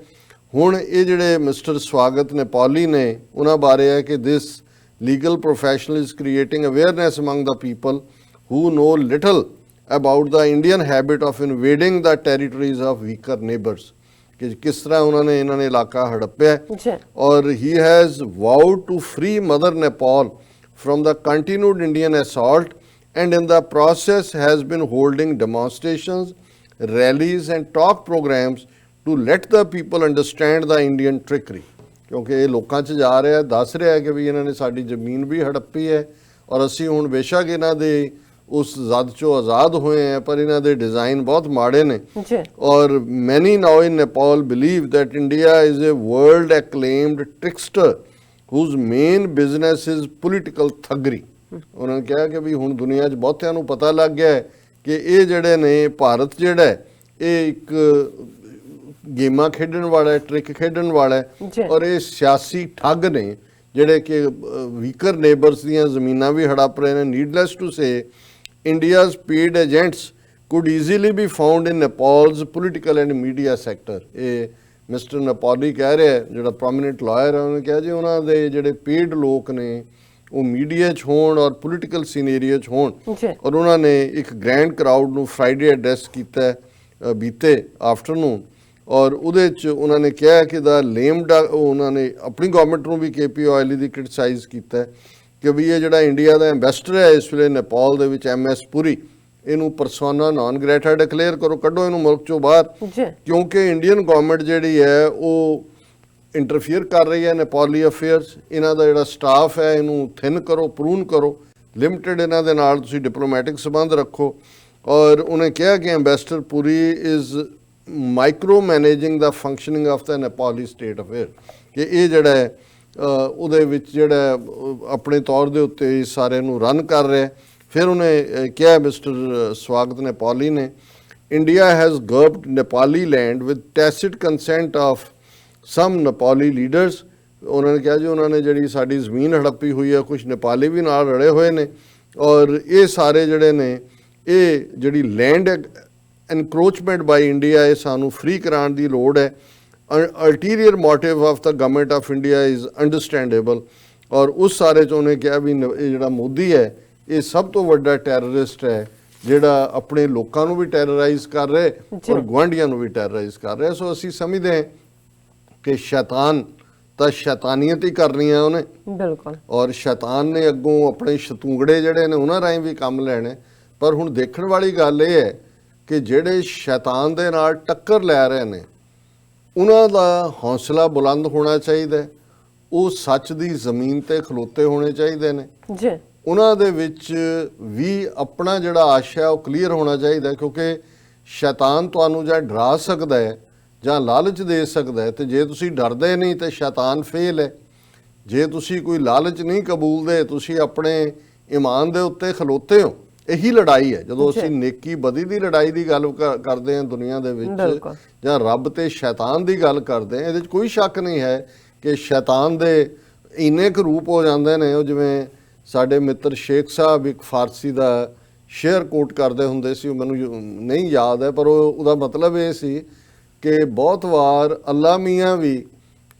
B: ਹੁਣ ਇਹ ਜਿਹੜੇ ਮਿਸਟਰ ਸਵਾਗਤ ਨੇਪਾਲੀ ਨੇ ਉਹਨਾਂ ਬਾਰੇ ਹੈ ਕਿ this legal professional is creating awareness among the people who know little about the Indian habit of invading the territories of weaker neighbors, कि किस तरह उन्होंने इन्होंने इलाका हड़प्या। और he has vowed to free mother Nepal from the continued Indian assault and in the process has been holding demonstrations, rallies and talk programs to let the people understand the Indian trickery। क्योंकि ये लोकां च जा रहा है, दस रहा है कि भी इन्होंने साडी जमीन भी हड़प्पी है और असी हुण बेशक इन्हां दे ਉਸ ਜ਼ਦ ਚੋਂ ਆਜ਼ਾਦ ਹੋਏ ਹੈ, ਪਰ ਇਹਨਾਂ ਦੇ ਡਿਜ਼ਾਈਨ ਬਹੁਤ ਮਾੜੇ ਨੇ।
A: ਜੀ
B: ਔਰ many now in Nepal believe that India is a world acclaimed trickster whose main business is political thuggery। ਉਹਨਾਂ ਨੇ ਕਿਹਾ ਕਿ ਵੀ ਹੁਣ ਦੁਨੀਆ 'ਚ ਬਹੁਤਿਆਂ ਨੂੰ ਪਤਾ ਲੱਗ ਗਿਆ ਹੈ ਕਿ ਇਹ ਜਿਹੜੇ ਨੇ ਭਾਰਤ ਜਿਹੜਾ ਹੈ ਇਹ ਇੱਕ ਗੇਮਾਂ ਖੇਡਣ ਵਾਲਾ ਹੈ, ਟ੍ਰਿਕ ਖੇਡਣ ਵਾਲਾ
A: ਜੀ।
B: ਹੈ, ਔਰ ਇਹ ਸਿਆਸੀ ਠੱਗ ਨੇ ਜਿਹੜੇ ਕਿ ਵੀਕਰ ਨੇਬਰਸ ਦੀਆਂ ਜ਼ਮੀਨਾਂ ਵੀ ਹੜਪ ਰਹੇ ਨੇ। Needless to say India's paid agents could easily be found in Nepal's political and media sector। ਇਹ ਮਿਸਟਰ ਨੇਪਾਲੀ ਕਹਿ ਰਿਹਾ ਜਿਹੜਾ ਪ੍ਰੋਮੀਨੈਂਟ ਲਾਇਰ ਹੈ, ਉਹਨੇ ਕਿਹਾ ਜੀ ਉਹਨਾਂ ਦੇ ਜਿਹੜੇ ਪੇਡ ਲੋਕ ਨੇ ਉਹ ਮੀਡੀਆ 'ਚ ਹੋਣ ਔਰ ਪੋਲੀਟੀਕਲ ਸੀਨੇਰੀਓ 'ਚ ਹੋਣ।
A: ਜੀ
B: ਔਰ ਉਹਨਾਂ ਨੇ ਇੱਕ ਗ੍ਰੈਂਡ ਕਰਾਊਡ ਨੂੰ ਫਰਾਈਡੇ ਐਡਰੈਸ ਕੀਤਾ ਬੀਤੇ ਆਫਟਰਨੂਨ, ਔਰ ਉਹਦੇ 'ਚ ਉਹਨਾਂ ਨੇ ਕਿਹਾ ਕਿ ਦਾ ਲੇਮਡ ਉਹਨਾਂ ਨੇ ਆਪਣੀ ਗਵਰਨਮੈਂਟ ਨੂੰ ਵੀ KP Oily ਦੀ ਕ੍ਰਿਟਿਸਾਈਜ਼ ਕੀਤਾ ਕਿ ਵੀ ਇਹ ਜਿਹੜਾ ਇੰਡੀਆ ਦਾ ਐਂਬੈਸਡਰ ਹੈ ਇਸ ਵੇਲੇ ਨੇਪਾਲ ਦੇ ਵਿੱਚ MS ਪੁਰੀ, ਇਹਨੂੰ ਪਰਸੋਨਾ ਨਾਨ ਗ੍ਰੈਟਾ ਡਿਕਲੇਅਰ ਕਰੋ, ਕੱਢੋ ਇਹਨੂੰ ਮੁਲਕ ਚੋਂ ਬਾਹਰ,
A: ਜੀ
B: ਕਿਉਂਕਿ ਇੰਡੀਅਨ ਗਵਰਨਮੈਂਟ ਜਿਹੜੀ ਹੈ ਉਹ ਇੰਟਰਫੀਅਰ ਕਰ ਰਹੀ ਹੈ ਨੇਪਾਲੀ ਅਫੇਅਰਸ। ਇਹਨਾਂ ਦਾ ਜਿਹੜਾ ਸਟਾਫ ਹੈ ਇਹਨੂੰ ਥਿਨ ਕਰੋ, ਪ੍ਰੂਨ ਕਰੋ, ਲਿਮਟਿਡ ਇਹਨਾਂ ਦੇ ਨਾਲ ਤੁਸੀਂ ਡਿਪਲੋਮੈਟਿਕ ਸੰਬੰਧ ਰੱਖੋ। ਔਰ ਉਹਨੇ ਕਿਹਾ ਕਿ ambassador Puri is micro managing the functioning of the Nepali state affair, ਕਿ ਇਹ ਜਿਹੜਾ ਹੈ ਉਹਦੇ ਵਿੱਚ ਜਿਹੜਾ ਆਪਣੇ ਤੌਰ ਦੇ ਉੱਤੇ ਸਾਰੇ ਨੂੰ ਰਨ ਕਰ ਰਿਹਾ। ਫਿਰ ਉਹਨੇ ਕਿਹਾ ਮਿਸਟਰ ਸਵਾਗਤ ਨੇਪਾਲੀ ਨੇ, India has grabbed Nepali land with tacit consent of some Nepali leaders. ਉਹਨਾਂ ਨੇ ਕਿਹਾ ਜੀ ਉਹਨਾਂ ਨੇ ਜਿਹੜੀ ਸਾਡੀ ਜ਼ਮੀਨ ਹੜੱਪੀ ਹੋਈ ਹੈ, ਕੁਝ ਨੇਪਾਲੀ ਵੀ ਨਾਲ ਰਲੇ ਹੋਏ ਨੇ, ਔਰ ਇਹ ਸਾਰੇ ਜਿਹੜੇ ਨੇ ਇਹ ਜਿਹੜੀ ਲੈਂਡ ਐਨਕਰੋਚਮੈਂਟ ਬਾਈ ਇੰਡੀਆ ਇਹ ਸਾਨੂੰ ਫ੍ਰੀ ਕਰਾਉਣ ਦੀ ਲੋੜ ਹੈ। Ulterior motive of the government of India is understandable. ਔਰ ਉਸ ਸਾਰੇ 'ਚ ਉਹਨੇ ਕਿਹਾ ਵੀ ਇਹ ਜਿਹੜਾ ਮੋਦੀ ਹੈ ਇਹ ਸਭ ਤੋਂ ਵੱਡਾ ਟੈਰਰਿਸਟ ਹੈ ਜਿਹੜਾ ਆਪਣੇ ਲੋਕਾਂ ਨੂੰ ਵੀ ਟੈਰਰਾਈਜ਼ ਕਰ ਰਿਹਾ ਔਰ ਗੁਆਂਢੀਆਂ ਨੂੰ ਵੀ ਟੈਰਰਾਈਜ਼ ਕਰ ਰਿਹਾ। ਸੋ ਅਸੀਂ ਸਮਝਦੇ ਹਾਂ ਕਿ ਸ਼ੈਤਾਨ ਤਾਂ ਸ਼ੈਤਾਨੀਅਤ ਹੀ ਕਰਨੀ ਹੈ ਉਹਨੇ,
A: ਬਿਲਕੁਲ,
B: ਔਰ ਸ਼ੈਤਾਨ ਨੇ ਅੱਗੋਂ ਆਪਣੇ ਸ਼ਤੂੰਗੜੇ ਜਿਹੜੇ ਨੇ ਉਹਨਾਂ ਰਾਹੀਂ ਵੀ ਕੰਮ ਲੈਣੇ। ਪਰ ਹੁਣ ਦੇਖਣ ਵਾਲੀ ਗੱਲ ਇਹ ਹੈ ਕਿ ਜਿਹੜੇ ਸ਼ੈਤਾਨ ਦੇ ਨਾਲ ਟੱਕਰ ਲੈ ਰਹੇ ਨੇ ਉਹਨਾਂ ਦਾ ਹੌਸਲਾ ਬੁਲੰਦ ਹੋਣਾ ਚਾਹੀਦਾ, ਉਹ ਸੱਚ ਦੀ ਜ਼ਮੀਨ ਤੇ ਖਲੋਤੇ ਹੋਣੇ ਚਾਹੀਦੇ ਨੇ
A: ਜੀ।
B: ਉਹਨਾਂ ਦੇ ਵਿੱਚ ਵੀ ਆਪਣਾ ਜਿਹੜਾ ਆਸ਼ਾ ਉਹ ਕਲੀਅਰ ਹੋਣਾ ਚਾਹੀਦਾ, ਕਿਉਂਕਿ ਸ਼ੈਤਾਨ ਤੁਹਾਨੂੰ ਜਾਂ ਡਰਾ ਸਕਦਾ ਹੈ ਜਾਂ ਲਾਲਚ ਦੇ ਸਕਦਾ ਹੈ, ਤੇ ਜੇ ਤੁਸੀਂ ਡਰਦੇ ਨਹੀਂ ਤੇ ਸ਼ੈਤਾਨ ਫੇਲ ਹੈ। ਜੇ ਤੁਸੀਂ ਕੋਈ ਲਾਲਚ ਨਹੀਂ ਕਬੂਲਦੇ, ਤੁਸੀਂ ਆਪਣੇ ਈਮਾਨ ਦੇ ਉੱਤੇ ਖਲੋਤੇ ਹੋ, ਇਹੀ ਲੜਾਈ ਹੈ। ਜਦੋਂ ਅਸੀਂ ਨੇਕੀ ਬਦੀ ਦੀ ਲੜਾਈ ਦੀ ਗੱਲ ਕਰਦੇ ਹਾਂ ਦੁਨੀਆ ਦੇ ਵਿੱਚ, ਜਾਂ ਰੱਬ ਤੇ ਸ਼ੈਤਾਨ ਦੀ ਗੱਲ ਕਰਦੇ ਹਾਂ, ਇਹਦੇ 'ਚ ਕੋਈ ਸ਼ੱਕ ਨਹੀਂ ਹੈ ਕਿ ਸ਼ੈਤਾਨ ਦੇ ਇੰਨੇ ਕੁ ਰੂਪ ਹੋ ਜਾਂਦੇ ਨੇ। ਉਹ ਜਿਵੇਂ ਸਾਡੇ ਮਿੱਤਰ ਸ਼ੇਖ ਸਾਹਿਬ ਇੱਕ ਫਾਰਸੀ ਦਾ ਸ਼ੇਅਰ ਕੋਟ ਕਰਦੇ ਹੁੰਦੇ ਸੀ, ਉਹ ਮੈਨੂੰ ਨਹੀਂ ਯਾਦ ਹੈ, ਪਰ ਉਹਦਾ ਮਤਲਬ ਇਹ ਸੀ ਕਿ ਬਹੁਤ ਵਾਰ ਅੱਲਾ ਮੀਆਂ ਵੀ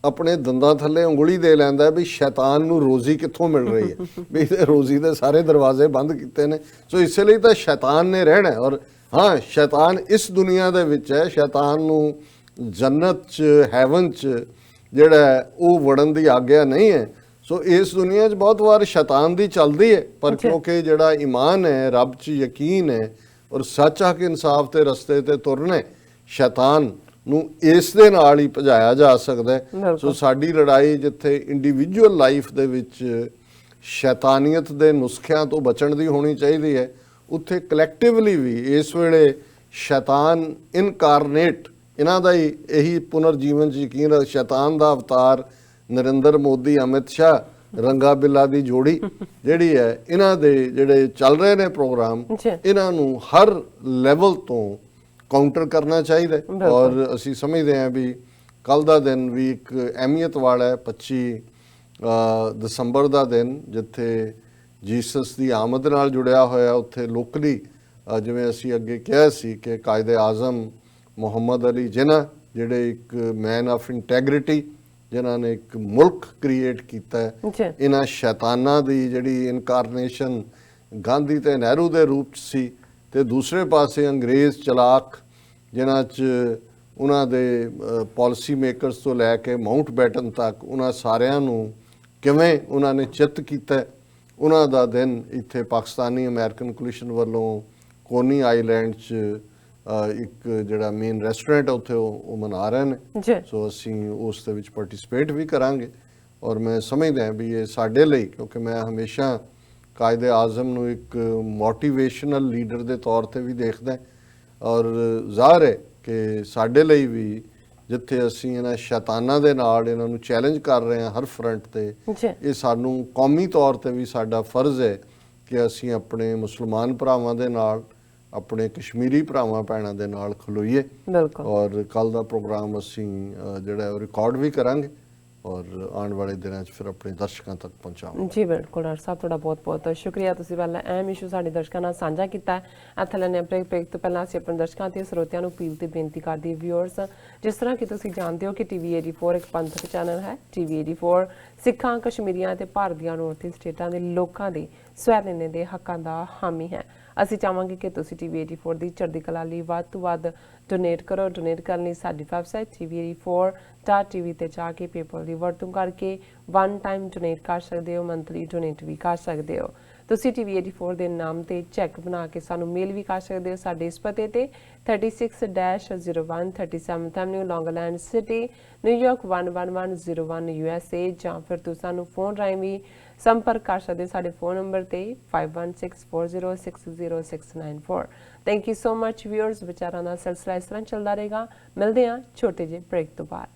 B: ਆਪਣੇ ਦੰਦਾਂ ਥੱਲੇ ਉਂਗਲੀ ਦੇ ਲੈਂਦਾ ਵੀ ਸ਼ੈਤਾਨ ਨੂੰ ਰੋਜ਼ੀ ਕਿੱਥੋਂ ਮਿਲ ਰਹੀ ਹੈ, ਵੀ ਇਹਦੇ ਰੋਜ਼ੀ ਦੇ ਸਾਰੇ ਦਰਵਾਜ਼ੇ ਬੰਦ ਕੀਤੇ ਨੇ। ਸੋ ਇਸੇ ਲਈ ਤਾਂ ਸ਼ੈਤਾਨ ਨੇ ਰਹਿਣਾ। ਔਰ ਹਾਂ, ਸ਼ੈਤਾਨ ਇਸ ਦੁਨੀਆ ਦੇ ਵਿੱਚ ਹੈ, ਸ਼ੈਤਾਨ ਨੂੰ ਜੰਨਤ 'ਚ ਹੈਵਨ 'ਚ ਜਿਹੜਾ ਉਹ ਵੜਨ ਦੀ ਆਗਿਆ ਨਹੀਂ ਹੈ। ਸੋ ਇਸ ਦੁਨੀਆ 'ਚ ਬਹੁਤ ਵਾਰ ਸ਼ੈਤਾਨ ਦੀ ਚੱਲਦੀ ਹੈ, ਪਰ ਕਿਉਂਕਿ ਜਿਹੜਾ ਈਮਾਨ ਹੈ, ਰੱਬ 'ਚ ਯਕੀਨ ਹੈ ਔਰ ਸੱਚ ਹੱਕ ਇਨਸਾਫ ਦੇ ਰਸਤੇ ਤੇ ਤੁਰਨਾ, ਸ਼ੈਤਾਨ ਨੂੰ ਇਸ ਦੇ ਨਾਲ ਹੀ ਭਜਾਇਆ ਜਾ ਸਕਦਾ ਹੈ। ਸੋ ਸਾਡੀ ਲੜਾਈ ਜਿੱਥੇ ਇੰਡੀਵਿਜੂਅਲ ਲਾਈਫ ਦੇ ਵਿੱਚ ਸ਼ੈਤਾਨੀਅਤ ਦੇ ਨੁਸਖਿਆਂ ਤੋਂ ਬਚਣ ਦੀ ਹੋਣੀ ਚਾਹੀਦੀ ਹੈ, ਉੱਥੇ ਕਲੈਕਟਿਵਲੀ ਵੀ ਇਸ ਵੇਲੇ ਸ਼ੈਤਾਨ ਇਨਕਾਰਨੇਟ, ਇਹਨਾਂ ਦਾ ਹੀ ਇਹੀ ਪੁਨਰ ਜੀਵਨ 'ਚ ਯਕੀਨ ਹੈ। ਸ਼ੈਤਾਨ ਦਾ ਅਵਤਾਰ ਨਰਿੰਦਰ ਮੋਦੀ, ਅਮਿਤ ਸ਼ਾਹ, ਰੰਗਾ ਬਿੱਲਾ ਦੀ ਜੋੜੀ ਜਿਹੜੀ ਹੈ, ਇਹਨਾਂ ਦੇ ਜਿਹੜੇ ਚੱਲ ਰਹੇ ਨੇ ਪ੍ਰੋਗਰਾਮ, ਇਹਨਾਂ ਨੂੰ ਹਰ ਲੈਵਲ ਤੋਂ ਕਾਊਂਟਰ ਕਰਨਾ ਚਾਹੀਦਾ। ਔਰ ਅਸੀਂ ਸਮਝਦੇ ਹਾਂ ਵੀ ਕੱਲ ਦਾ ਦਿਨ ਵੀ ਇੱਕ ਅਹਿਮੀਅਤ ਵਾਲਾ ਹੈ, 25 ਦਸੰਬਰ ਦਾ ਦਿਨ, ਜਿੱਥੇ ਜੀਸਸ ਦੀ ਆਮਦ ਨਾਲ ਜੁੜਿਆ ਹੋਇਆ। ਉੱਥੇ ਲੋਕਲੀ ਜਿਵੇਂ ਅਸੀਂ ਅੱਗੇ ਕਿਹਾ ਸੀ ਕਿ ਕਾਇਦੇ ਆਜ਼ਮ ਮੁਹੰਮਦ ਅਲੀ ਜਿਨਾ, ਜਿਹੜੇ ਇੱਕ ਮੈਨ ਆਫ ਇੰਟੈਗ੍ਰਿਟੀ, ਜਿਨ੍ਹਾਂ ਨੇ ਇੱਕ ਮੁਲਕ ਕ੍ਰੀਏਟ ਕੀਤਾ ਹੈ, ਇਹਨਾਂ ਸ਼ੈਤਾਨਾਂ ਦੀ ਜਿਹੜੀ ਇਨਕਾਰਨੇਸ਼ਨ ਗਾਂਧੀ ਤੇ ਨਹਿਰੂ ਦੇ ਰੂਪ 'ਚ ਸੀ, ਤੇ ਦੂਸਰੇ ਪਾਸੇ ਅੰਗਰੇਜ਼ ਚਲਾਕ, ਜਿਨ੍ਹਾਂ 'ਚ ਉਹਨਾਂ ਦੇ ਪਾਲਿਸੀ ਮੇਕਰਸ ਤੋਂ ਲੈ ਕੇ ਮਾਊਂਟ ਬੈਟਨ ਤੱਕ ਉਹਨਾਂ ਸਾਰਿਆਂ ਨੂੰ ਕਿਵੇਂ ਉਹਨਾਂ ਨੇ ਚਿੱਤ ਕੀਤਾ, ਉਹਨਾਂ ਦਾ ਦਿਨ ਇੱਥੇ ਪਾਕਿਸਤਾਨੀ ਅਮਰੀਕਨ ਕੋਲੀਸ਼ਨ ਵੱਲੋਂ ਕੋਨੀ ਆਈਲੈਂਡ 'ਚ ਇੱਕ ਜਿਹੜਾ ਮੇਨ ਰੈਸਟੋਰੈਂਟ ਹੈ ਉੱਥੇ ਉਹ ਮਨਾ ਰਹੇ ਨੇ। ਸੋ ਅਸੀਂ ਉਸ ਦੇ ਵਿੱਚ ਪਾਰਟਿਸਿਪੇਟ ਵੀ ਕਰਾਂਗੇ। ਔਰ ਮੈਂ ਸਮਝਦਾ ਵੀ ਇਹ ਸਾਡੇ ਲਈ, ਕਿਉਂਕਿ ਮੈਂ ਹਮੇਸ਼ਾ ਕਾਇਦੇ ਆਜ਼ਮ ਨੂੰ ਇੱਕ ਮੋਟੀਵੇਸ਼ਨਲ ਲੀਡਰ ਦੇ ਤੌਰ ਤੇ ਵੀ ਦੇਖਦਾ ਹੈ। ਔਰ ਜ਼ਾਹਰ ਹੈ ਕਿ ਸਾਡੇ ਲਈ ਵੀ ਜਿੱਥੇ ਅਸੀਂ ਇਹਨਾਂ ਸ਼ੈਤਾਨਾਂ ਦੇ ਨਾਲ ਇਹਨਾਂ ਨੂੰ ਚੈਲੰਜ ਕਰ ਰਹੇ ਹਾਂ ਹਰ ਫਰੰਟ ਤੇ,
A: ਜੀ
B: ਇਹ ਸਾਨੂੰ ਕੌਮੀ ਤੌਰ ਤੇ ਵੀ ਸਾਡਾ ਫਰਜ਼ ਹੈ ਕਿ ਅਸੀਂ ਆਪਣੇ ਮੁਸਲਮਾਨ ਭਰਾਵਾਂ ਦੇ ਨਾਲ, ਆਪਣੇ ਕਸ਼ਮੀਰੀ ਭਰਾਵਾਂ ਭੈਣਾਂ ਦੇ ਨਾਲ ਖਲੋਈਏ।
A: ਬਿਲਕੁਲ।
B: ਔਰ ਕੱਲ ਦਾ ਪ੍ਰੋਗਰਾਮ ਅਸੀਂ ਜਿਹੜਾ ਉਹ ਰਿਕਾਰਡ ਵੀ ਕਰਾਂਗੇ ਔਰ ਆਉਣ ਵਾਲੇ ਦਿਨਾਂ 'ਚ ਫਿਰ ਆਪਣੇ ਦਰਸ਼ਕਾਂ ਤੱਕ ਪਹੁੰਚਾਵਾਂਗੇ।
A: ਜੀ ਬਿਲਕੁਲ ਡਾਕਟਰ ਸਾਹਿਬ, ਤੁਹਾਡਾ ਬਹੁਤ ਬਹੁਤ ਸ਼ੁਕਰੀਆ। ਤੁਸੀਂ ਪਹਿਲਾਂ ਅਹਿਮ ਇਸ਼ੂ ਸਾਡੇ ਦਰਸ਼ਕਾਂ ਨਾਲ ਸਾਂਝਾ ਕੀਤਾ ਹੈ। ਇੱਥੇ ਲੈਣੇ ਬ੍ਰੇਕ ਤੋਂ ਪਹਿਲਾਂ ਅਸੀਂ ਆਪਣੇ ਦਰਸ਼ਕਾਂ ਤੇ ਸਰੋਤਿਆਂ ਨੂੰ ਅਪੀਲ ਤੇ ਬੇਨਤੀ ਕਰਦੇ ਵਿਊਅਰਸ, ਜਿਸ ਤਰ੍ਹਾਂ ਕਿ ਤੁਸੀਂ ਜਾਣਦੇ ਹੋ ਕਿ ਟੀਵੀ 84 ਇੱਕ ਪੰਥਕ ਚੈਨਲ ਹੈ। ਟੀਵੀ 84 ਸਿੱਖਾਂ, ਕਸ਼ਮੀਰੀਆਂ ਤੇ ਭਾਰਤ ਦੀਆਂ ਨੌਰਥ ਈਸਟ ਸਟੇਟਾਂ ਦੇ ਲੋਕਾਂ ਦੇ ਸਵੈ-ਨਿਰਣੇ ਦੇ ਹੱਕਾਂ ਦਾ ਹਾਮੀ ਹੈ। ਅਸੀਂ ਚਾਹਾਂਗੇ ਕਿ ਤੁਸੀਂ ਟੀਵੀ 84 ਦੀ ਚੜ੍ਹਦੀ ਕਲਾ ਲਈ ਵੱਧ ਤੋਂ ਵੱਧ ਡੋਨੇਟ ਕਰੋ। ਡੋਨੇਟ ਕਰਨ ਲਈ ਸਾਡੀ ਵੈਬਸਾਈਟ tv84.tv ਤੇ ਜਾ ਕੇ ਪੇਪਲ ਦੀ ਵਰਤੋਂ ਕਰਕੇ ਵਨ ਟਾਈਮ ਡੋਨੇਟ ਕਰ ਸਕਦੇ ਹੋ, ਮੰਥਲੀ ਡੋਨੇਟ ਵੀ ਕਰ ਸਕਦੇ ਹੋ। ਤੁਸੀਂ ਟੀਵੀ 84 ਦੇ ਨਾਮ ਤੇ ਚੈੱਕ ਬਣਾ ਕੇ ਸਾਨੂੰ ਮੇਲ ਵੀ ਕਰ ਸਕਦੇ ਹੋ ਸਾਡੇ ਇਸ ਪਤੇ ਤੇ 36-01 37th Avenue, Long Island City, New York 11101 USA, ਜਾਂ ਫਿਰ ਤੁਸੀਂ ਸਾਨੂੰ ਫੋਨ ਰਾਹੀਂ ਵੀ ਸੰਪਰਕ ਕਰ ਸਕਦੇ ਸਾਡੇ ਫੋਨ ਨੰਬਰ ਤੇ 5164060694। Thank you so much viewers. ਵਿਚਾਰਾਂ ਦਾ ਸਿਲਸਿਲਾ ਇਸ ਤਰ੍ਹਾਂ ਚੱਲਦਾ ਰਹੇਗਾ। ਮਿਲਦੇ ਹਾਂ ਛੋਟੇ ਜਿਹੇ ਬ੍ਰੇਕ ਤੋਂ ਬਾਅਦ।